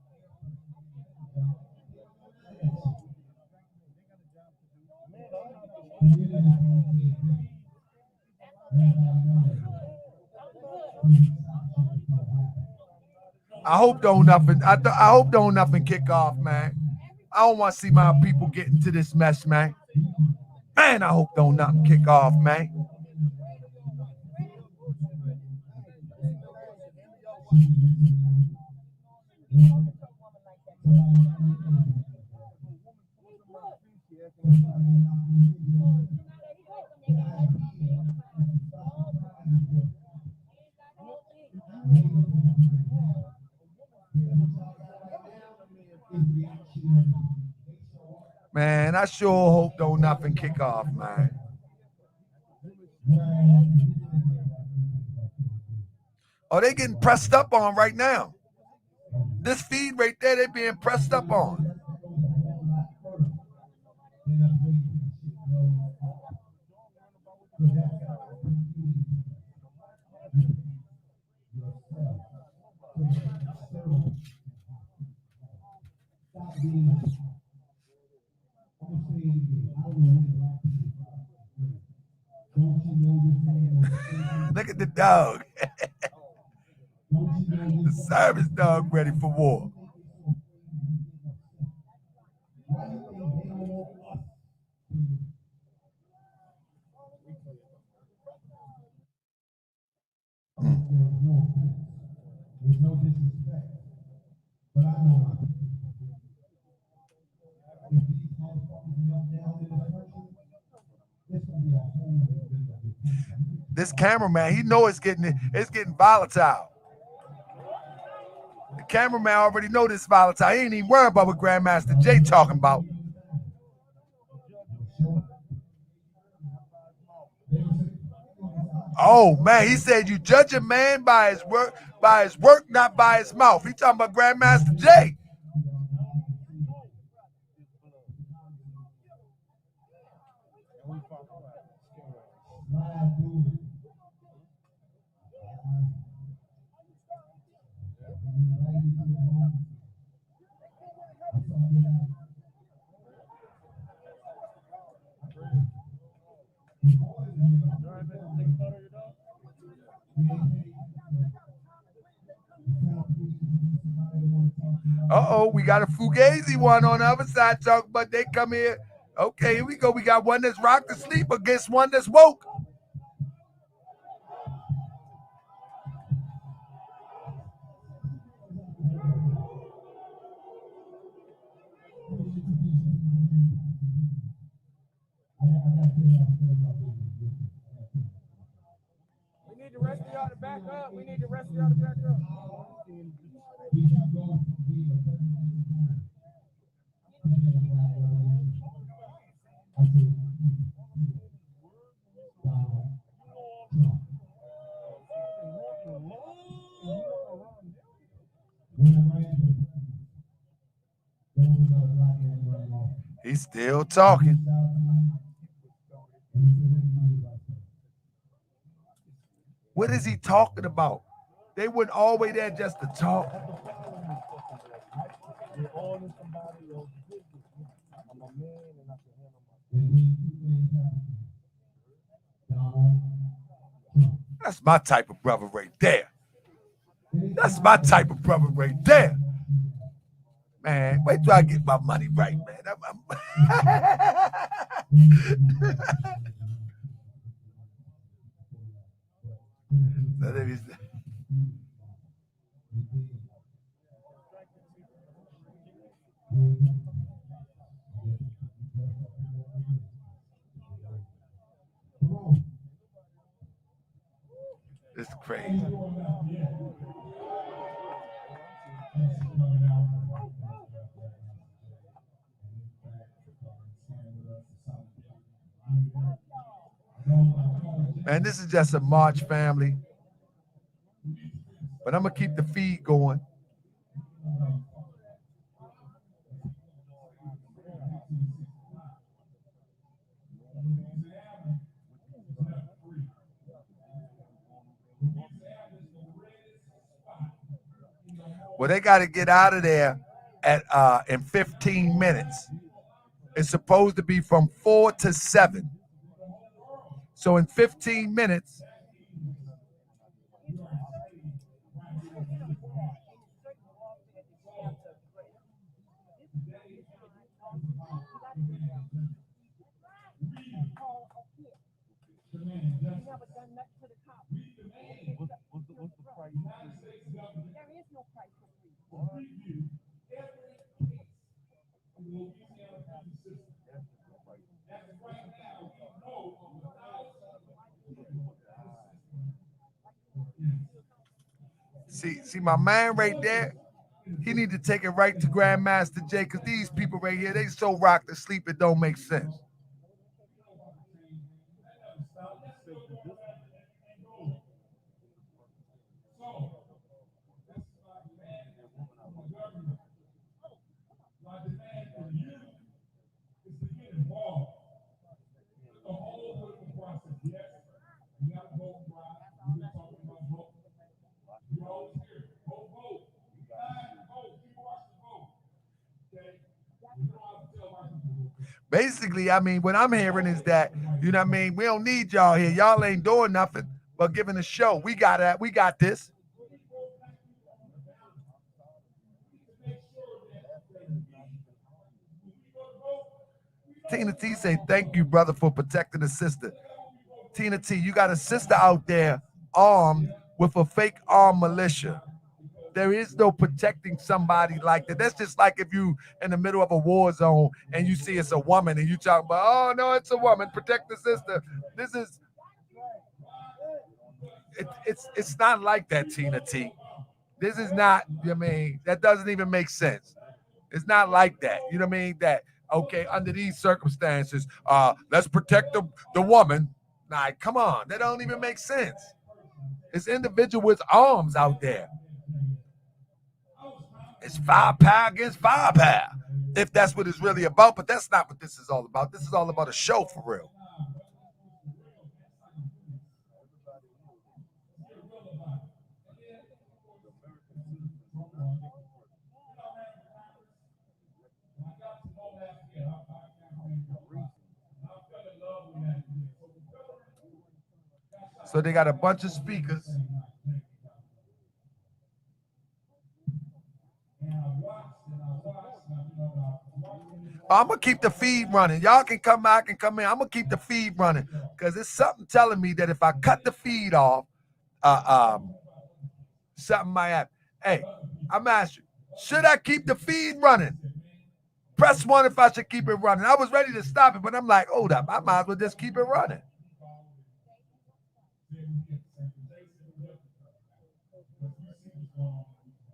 I hope don't nothing. I hope don't nothing kick off, man. I don't want to see my people get into this mess, man. Man, I hope don't nothing kick off, man. Man, I sure hope don't nothing kick off, man. Oh, they getting pressed up on right now. This feed right there, they being pressed up on. Look at the dog. The service dog ready for war. There's no disrespect, but I know my people. If these motherfuckers be up down in this country, it's gonna be a whole different. This cameraman, he know it's getting volatile. The cameraman already know this volatile. He ain't even worried about what Grandmaster Jay talking about. Oh man, he said you judge a man by his work, not by his mouth. He talking about Grandmaster Jay. Uh-oh, we got a Fugazi one on the other side talking, but they come here. Okay, here we go. We got one that's rocked to sleep against one that's woke. We need the rest of y'all to back up. We need the rest of y'all to back up. He's still talking. What is he talking about? They went all the way there just to talk. That's my type of brother right there. That's my type of brother right there. Man, wait till I get my money right, man. So let me see. It's crazy. Man, this is just a march, family. But I'm going to keep the feed going. Well, they got to get out of there at in 15 minutes. It's supposed to be from 4 to 7. So in 15 minutes, see my man right there. He need to take it right to Grandmaster Jay, because these people right here, they so rock to sleep it don't make sense. Basically, I mean, what I'm hearing is that, you know what I mean, we don't need y'all here. Y'all ain't doing nothing but giving a show. We got that. We got this. Tina T say, thank you, brother, for protecting the sister. Tina T, you got a sister out there armed with a fake armed militia. There is no protecting somebody like that. That's just like if you in the middle of a war zone and you see it's a woman and you talk about, oh no, it's a woman, protect the sister. This is it's not like that, Tina T. This is not, I mean, that doesn't even make sense. It's not like that. You know what I mean? That okay, under these circumstances, let's protect the woman. Like, come on, that don't even make sense. It's individual with arms out there. It's firepower against firepower, if that's what it's really about. But that's not what this is all about. This is all about a show for real. So they got a bunch of speakers. I'm gonna keep the feed running. Y'all can come out and come in. I'm gonna keep the feed running because it's something telling me that if I cut the feed off, something might happen. Hey, I'm asking you, should I keep the feed running? Press 1 if I should keep it running. I was ready to stop it, but I'm like, hold up, I might as well just keep it running.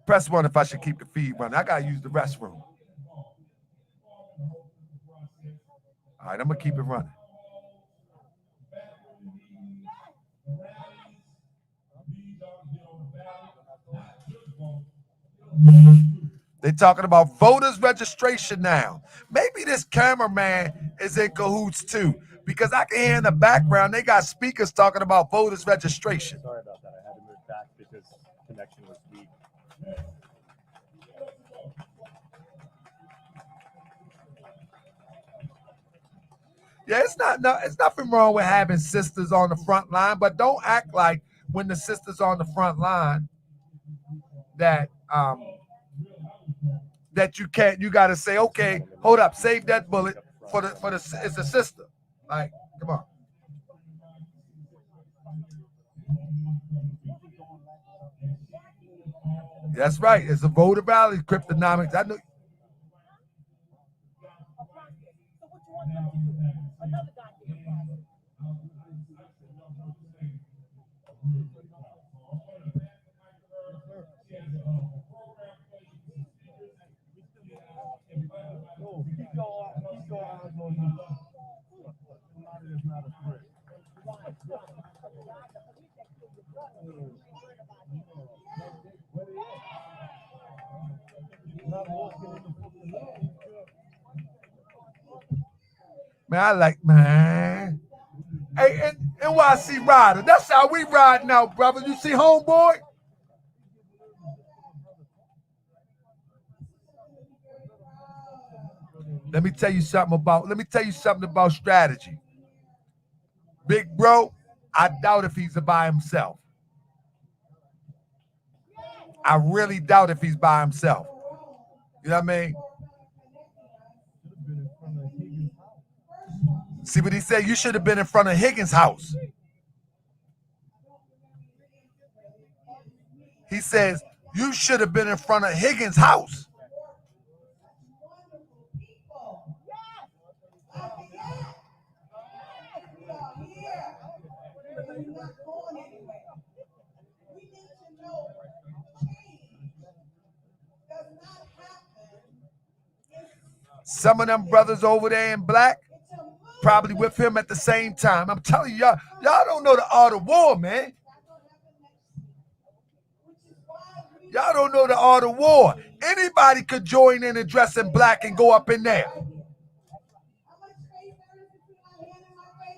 Press 1 if I should keep the feed running. I gotta use the restroom. All right, I'm gonna keep it running. They're talking about voters registration now. Maybe this cameraman is in cahoots too, because I can hear in the background they got speakers talking about voters registration. Sorry about that. I had to move back because connection was weak. Yeah, it's nothing wrong with having sisters on the front line, but don't act like when the sisters on the front line that that you can't. You got to say, okay, hold up, save that bullet for the it's a sister. Like, come on. That's right. It's a voter rally, cryptonomics. I know. Man, I like, man. Hey, and NYC Rider. That's how we ride now, brother. You see homeboy? Let me tell you something about strategy. Big bro, I doubt if he's by himself. I really doubt if he's by himself. You know what I mean? See what he said? You should have been in front of Higgins' house. He says, you should have been in front of Higgins' house. Some of them brothers over there in black, probably with him at the same time. I'm telling you, y'all don't know the art of war, man. Y'all don't know the art of war. Anybody could join in and dress in black and go up in there.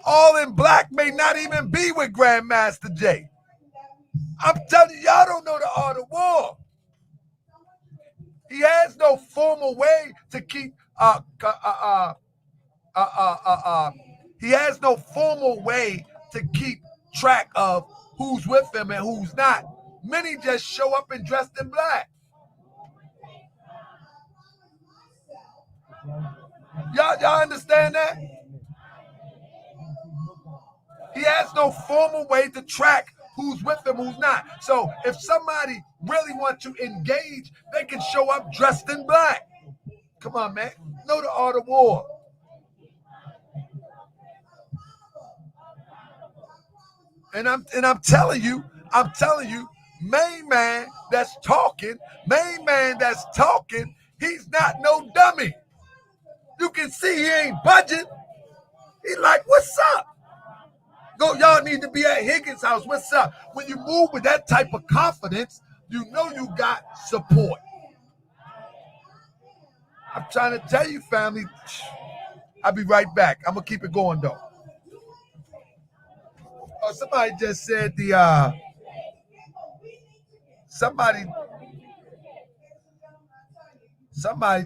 All in black may not even be with Grandmaster Jay. I'm telling you, y'all don't know the art of war. He has no formal way to keep he has no formal way to keep track of who's with him and who's not. Many just show up and dressed in black. Y'all understand that? He has no formal way to track who's with him, who's not. So if somebody really wants to engage, they can show up dressed in black. Come on, man. Know the art of war. And I'm telling you, main man that's talking, he's not no dummy. You can see he ain't budging. He like, what's up? Go, y'all need to be at Higgins' house. What's up? When you move with that type of confidence, you know you got support. I'm trying to tell you, family. I'll be right back. I'm gonna keep it going though. Oh, somebody just said somebody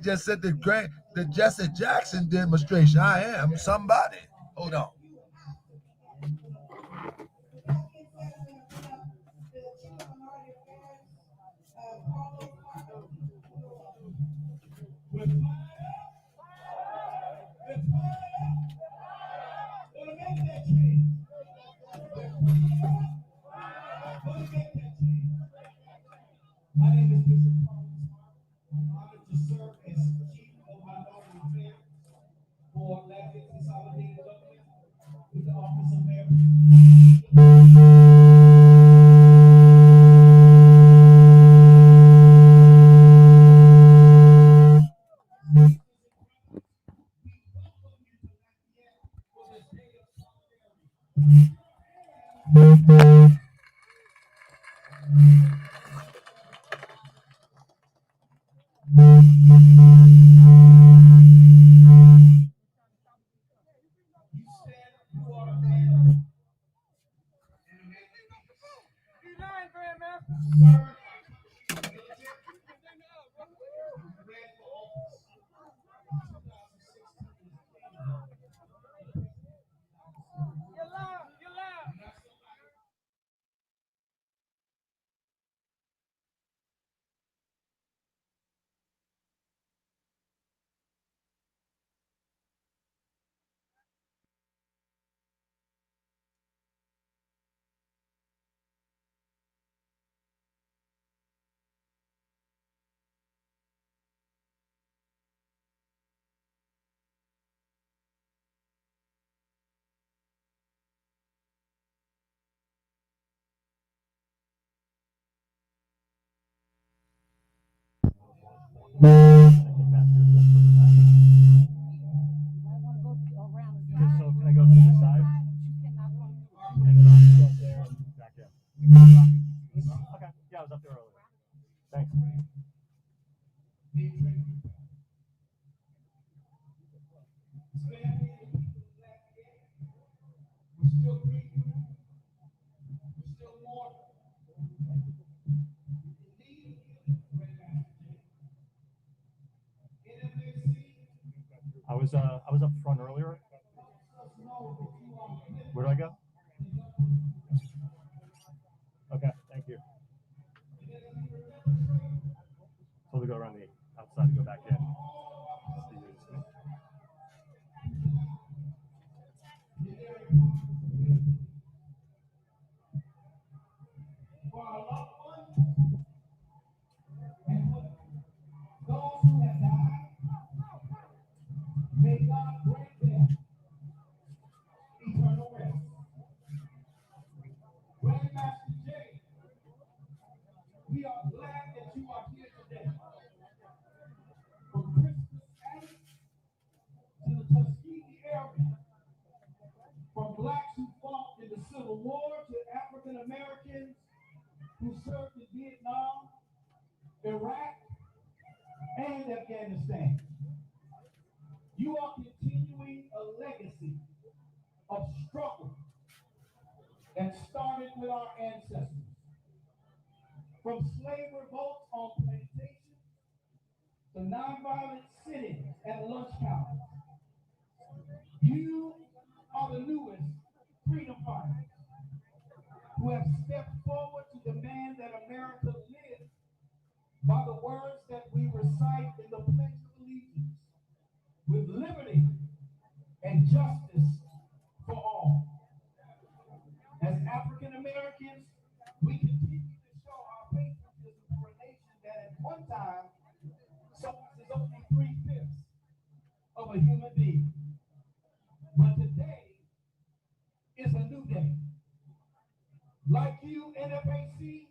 just said the Jesse Jackson demonstration. I am somebody. Hold on. My name is Bishop I'm honored to serve as chief of minority affairs for Lafayette Consolidated Government with the Office of Mayor. So can I go to the side? And then I'll just go up there and back in. Okay. Yeah, I was up there earlier. Thanks. I was up front earlier. Where do I go? Okay, thank you. So we go around the outside to go back in. Those who have died, may God grant them eternal rest. Grandmaster Jay, we are glad that you are here today. From Christmas Attic to the Tuskegee area, from blacks who fought in the Civil War to African Americans who served in Vietnam, Iraq, and Afghanistan. You are continuing a legacy of struggle that started with our ancestors. From slave revolts on plantations to nonviolent sit-ins at lunch counters. You are the newest freedom fighters who have stepped forward to demand that America live by the words that we recite in the Pledge of Allegiance, with liberty and justice for all. As African Americans, we continue to show our patriotism for a nation that at one time saw us as only 3/5 of a human being. But today is a new day. Like you, NFAC,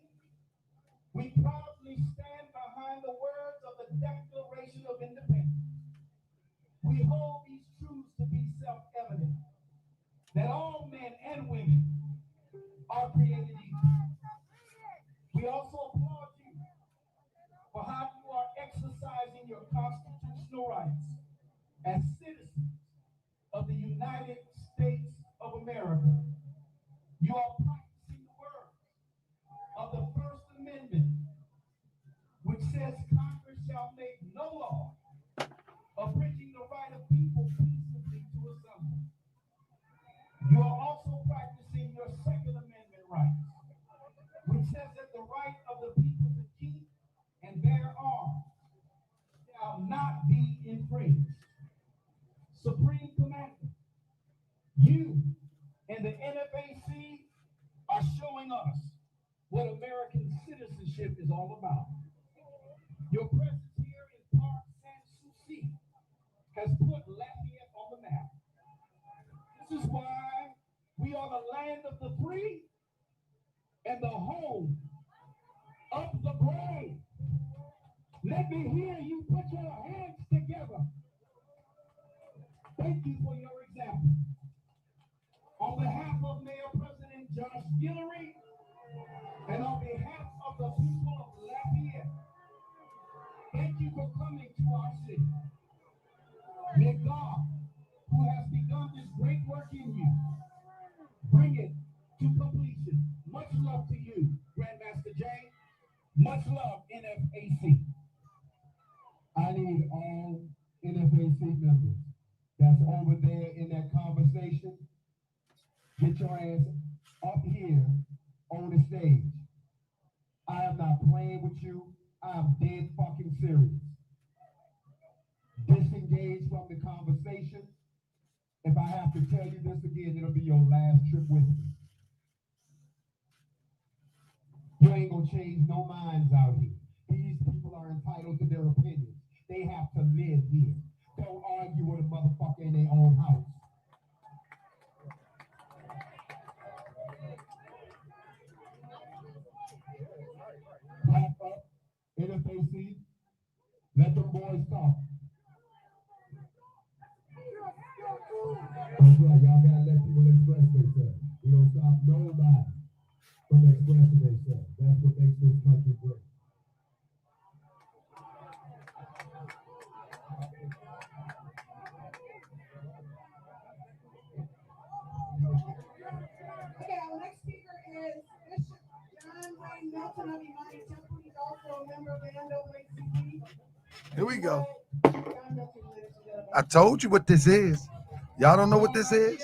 we proudly stand behind the words of the Declaration of Independence. We hold these truths to be self-evident, that all men and women are created equal. We also applaud you for how you are exercising your constitutional rights as citizens of the United States of America. You are practicing the words of the First Amendment, which says Congress shall make no law abridging the right of people peaceably to assemble. You are also practicing your Second Amendment rights, which says that the right of the people to keep and bear arms shall not be infringed. Supreme Commander, you and the NFAC are showing us what American citizenship is all about. Your presence here in Park Sanssouci has put Lafayette on the map. This is why we are the land of the free and the home of the brave. Let me hear you put your hands together. Thank you for your example. On behalf of Mayor President Josh Guillory and on behalf of the people of Lafayette, thank you for coming to our city. May God, who has begun this great work in you, bring it to completion. Much love to you, Grandmaster Jay. Much love, NFAC. I need all NFAC members that's over there in that conversation. Get your ass up here on the stage. I am not playing with you. I am dead fucking serious. Disengage from the conversation. If I have to tell you this again, it'll be your last trip with me. You ain't gonna change no minds out here. These people are entitled to their opinions. They have to live here. Don't argue with a motherfucker in their own house. Back up, NFAC. Let them boys talk. That's right, y'all gotta let people express themselves. We don't stop nobody from expressing themselves. That's what makes this country great. Okay, our next speaker is Bishop John Wayne Melton of Imani Temple. He's also a member of the NAACP. Here we go. I told you what this is. Y'all don't know what this is?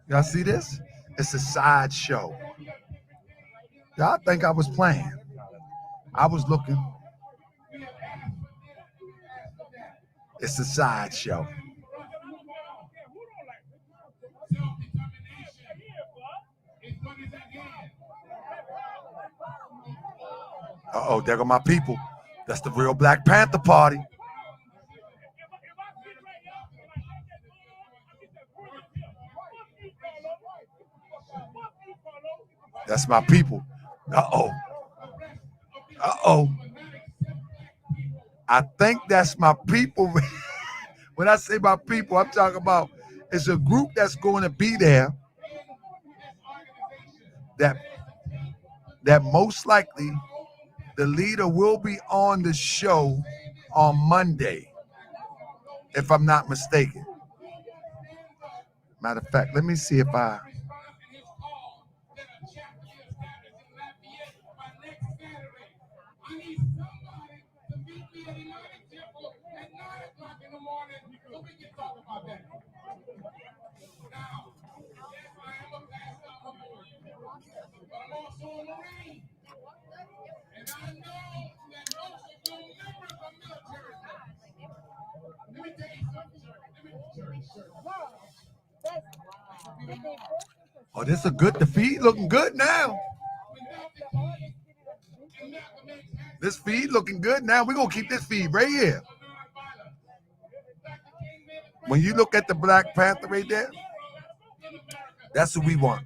Y'all see this? It's a sideshow. Y'all think I was playing. I was looking. It's a sideshow. Uh-oh, there go my people. That's the real Black Panther Party. That's my people. Uh-oh. Uh-oh. I think that's my people. When I say my people, I'm talking about it's a group that's going to be there that most likely the leader will be on the show on Monday, if I'm not mistaken. Matter of fact, let me see if I... Oh, this is a good. The feed looking good now. This feed looking good now. We're going to keep this feed right here. When you look at the Black Panther right there, that's who we want.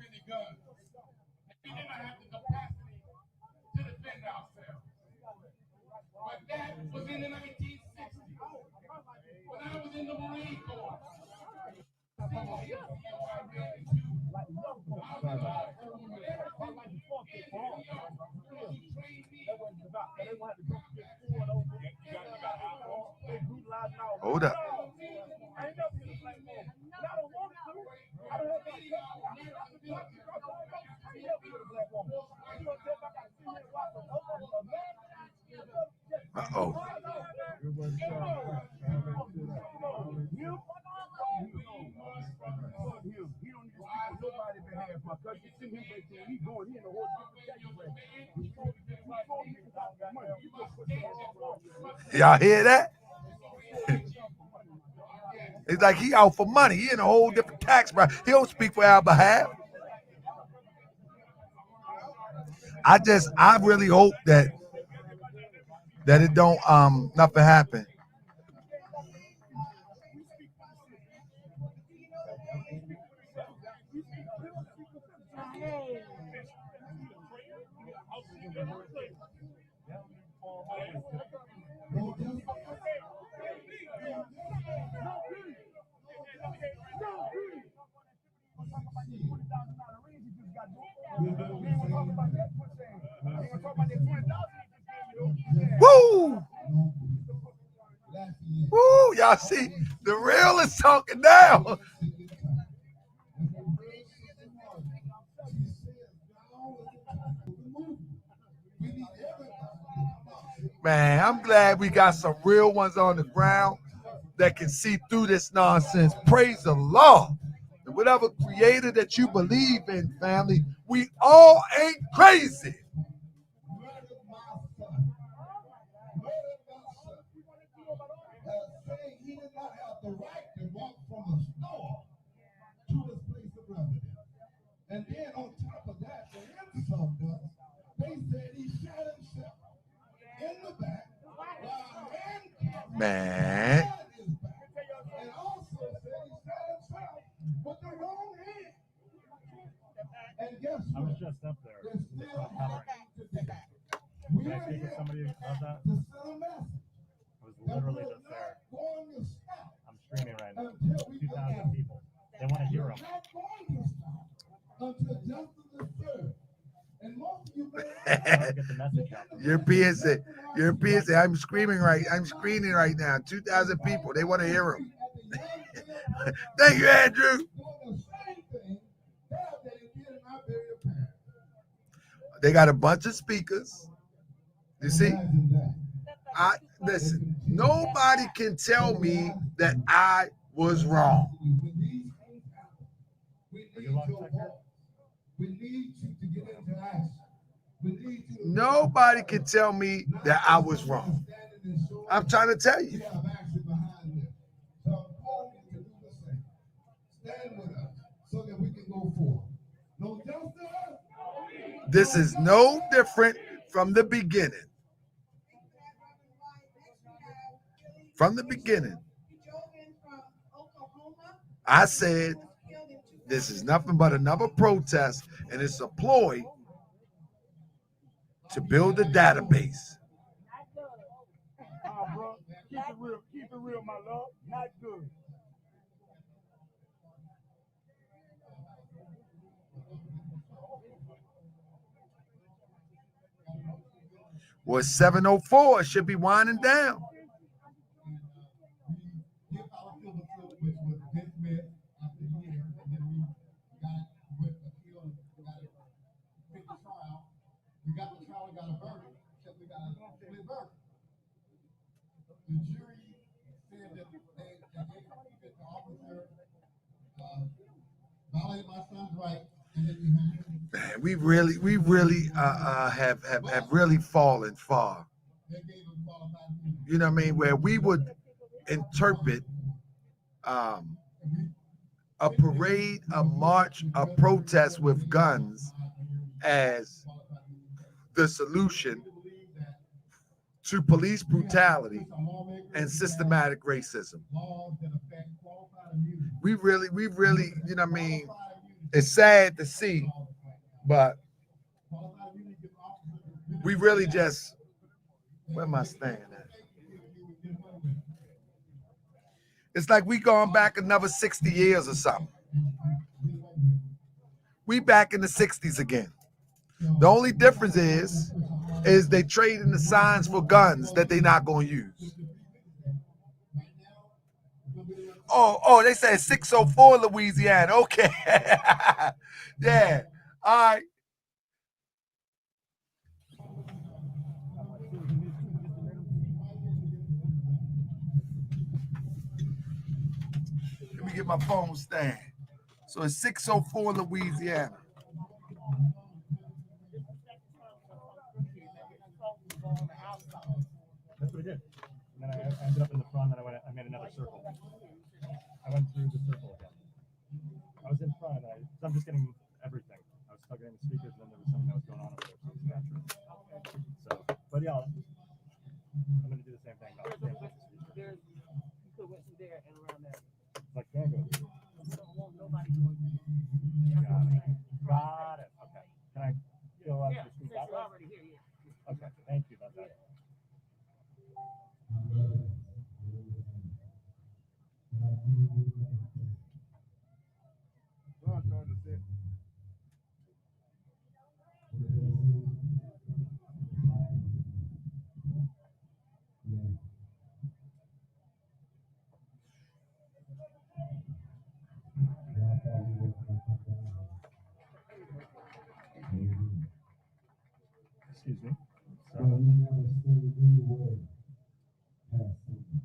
Hold up. Uh-oh. Y'all hear that? It's like he out for money. He in a whole different tax bracket. He don't speak for our behalf. I really hope that it don't nothing happen. Woo! Woo! Y'all see, the real is talking now. Man, I'm glad we got some real ones on the ground that can see through this nonsense. Praise the Lord. And whatever creator that you believe in, family, we all ain't crazy. Saying he did not have the right to walk from the store to his place of residence. And then on top of that, the insult was, they said he shot himself in the back while handcuffed Man. his back. And also said he shot himself with the wrong hand. And guess I what? was just up there. They're still happening today. We Can I are speak here with somebody about that? to send a message. I was literally just there. Going to stop I'm streaming right now. until we 2,000 people. They want to hear him. not going to stop until justice is served. And most of you Get the message out. Europeans say, I'm screaming right now. 2,000 people. They want to hear him. Thank you, Andrew. doing the same thing that they did in our very past. They got a bunch of speakers. You see? Imagine that. Listen, nobody can tell me that I was wrong. When these sector. We need you to get into action. We need you. Nobody can tell me that I was wrong. I'm trying to tell you. We have action behind this. So I'm calling you to do the same. Stand with us so that we can go forward. No justice. This is no different from the beginning. From the beginning, I said this is nothing but another protest, and it's a ploy to build a database. Bro, keep it real, my love. Not good. Well, it's 7:04. It should be winding down. Give our silver which was dismissed after years, and then we got with appeal, we got it picked the trial. We got the trial, we got a verdict, except we got a split verdict. The jury said that the officer violated my son's right, and then you have. Man, we really have really fallen far. They gave him qualified immunity. You know what I mean? Where we would interpret a parade, a march, a protest with guns as the solution to police brutality and systematic racism. We really, you know what I mean? It's sad to see, but we really just, where am I staying at? It's like we going back another 60 years or something. We back in the 60s again. The only difference is they trading the signs for guns that they not going to use. Oh, they said 604 Louisiana. Okay. Yeah. All right. Let me get my phone stand. So it's 604 Louisiana. That's what I did. And then I ended up in the front, and I made another circle. I went through the circle again. I was in front, and I'm just getting everything. I was plugging in the speakers, and then there was something that was going on over there, so it's natural. So, but yeah, I'm going to do the same thing. You could went through there and around there. Like, can go through. Nobody going Got it. Okay. Can I go up the street that way? Already here, yeah. Okay. Thank you about that. Excuse me. Well, we never say any word past something.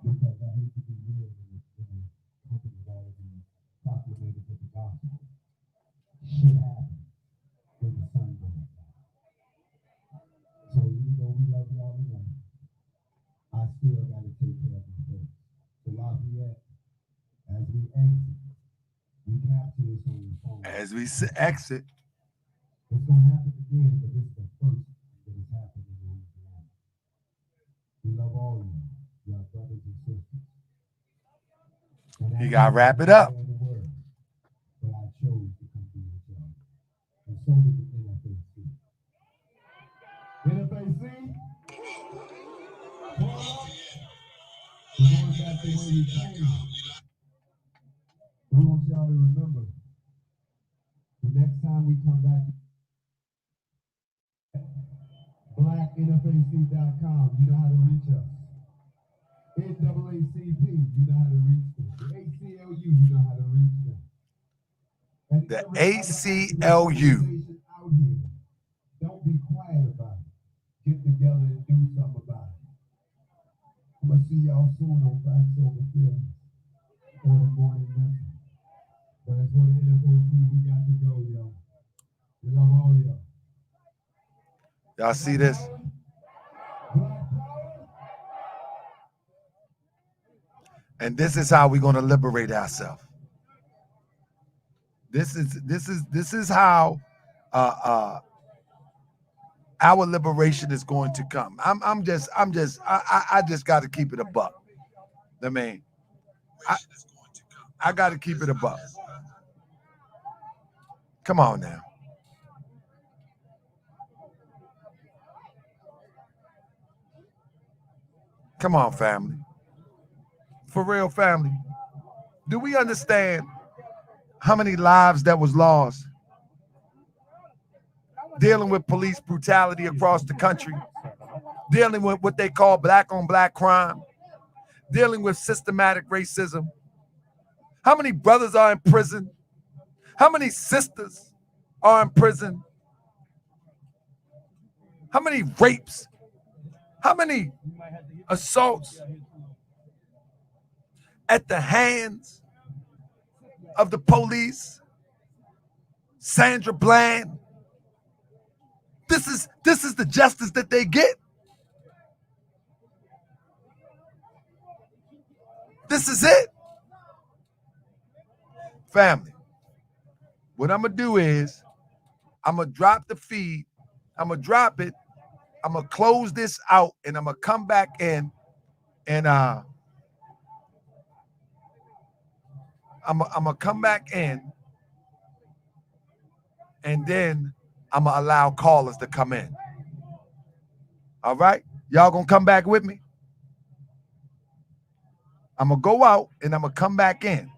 Because I hate to be real when companies already populated with the gospel. Shit happens when the sun goes down. So even though we love y'all tonight, I still got to take care of my folks. So Lafayette, as we exit, we capture this on the phone. As we exit, It's going to happen again, but this is the first that has happened in Louisiana. We love all of you, your brothers and sisters. you gotta wrap it up. But I chose to come be with y'all. And so did the NFAC. NFAC? We're going back the way we came. We want y'all to remember, the next time we come back, blacknfac.com, you know how to reach us. NAACP, you know how to reach them. The ACLU, you know how to reach them. And The ACLU. ACLU. Out here, don't be quiet about it. Get together and do something about it. I'm going to see y'all soon on Facts Over Feelings or the morning mental. But for the NFAC. We got to go, yo. We love all y'all. Y'all see this? And this is how we're gonna liberate ourselves. This is how our liberation is going to come. I just got to keep it a buck. I mean, I got to keep it a buck. Come on now. Come on, family. For real, family. Do we understand how many lives that was lost dealing with police brutality across the country, dealing with what they call black on black crime, dealing with systematic racism? How many brothers are in prison? How many sisters are in prison? How many rapes? How many assaults at the hands of the police? Sandra Bland. This is the justice that they get. This is it. Family, what I'm going to do is I'm going to drop the feed. I'm going to drop it. I'm going to close this out, and I'm going to come back in, and I'm going to come back in, and then I'm going to allow callers to come in. All right? Y'all going to come back with me? I'm going to go out, and I'm going to come back in.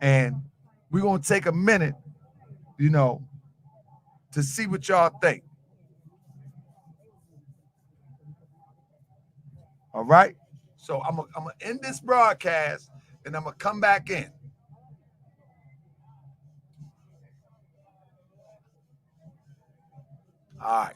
And we're going to take a minute, to see what y'all think. All right? So I'm gonna end this broadcast, and I'm going to come back in. All right.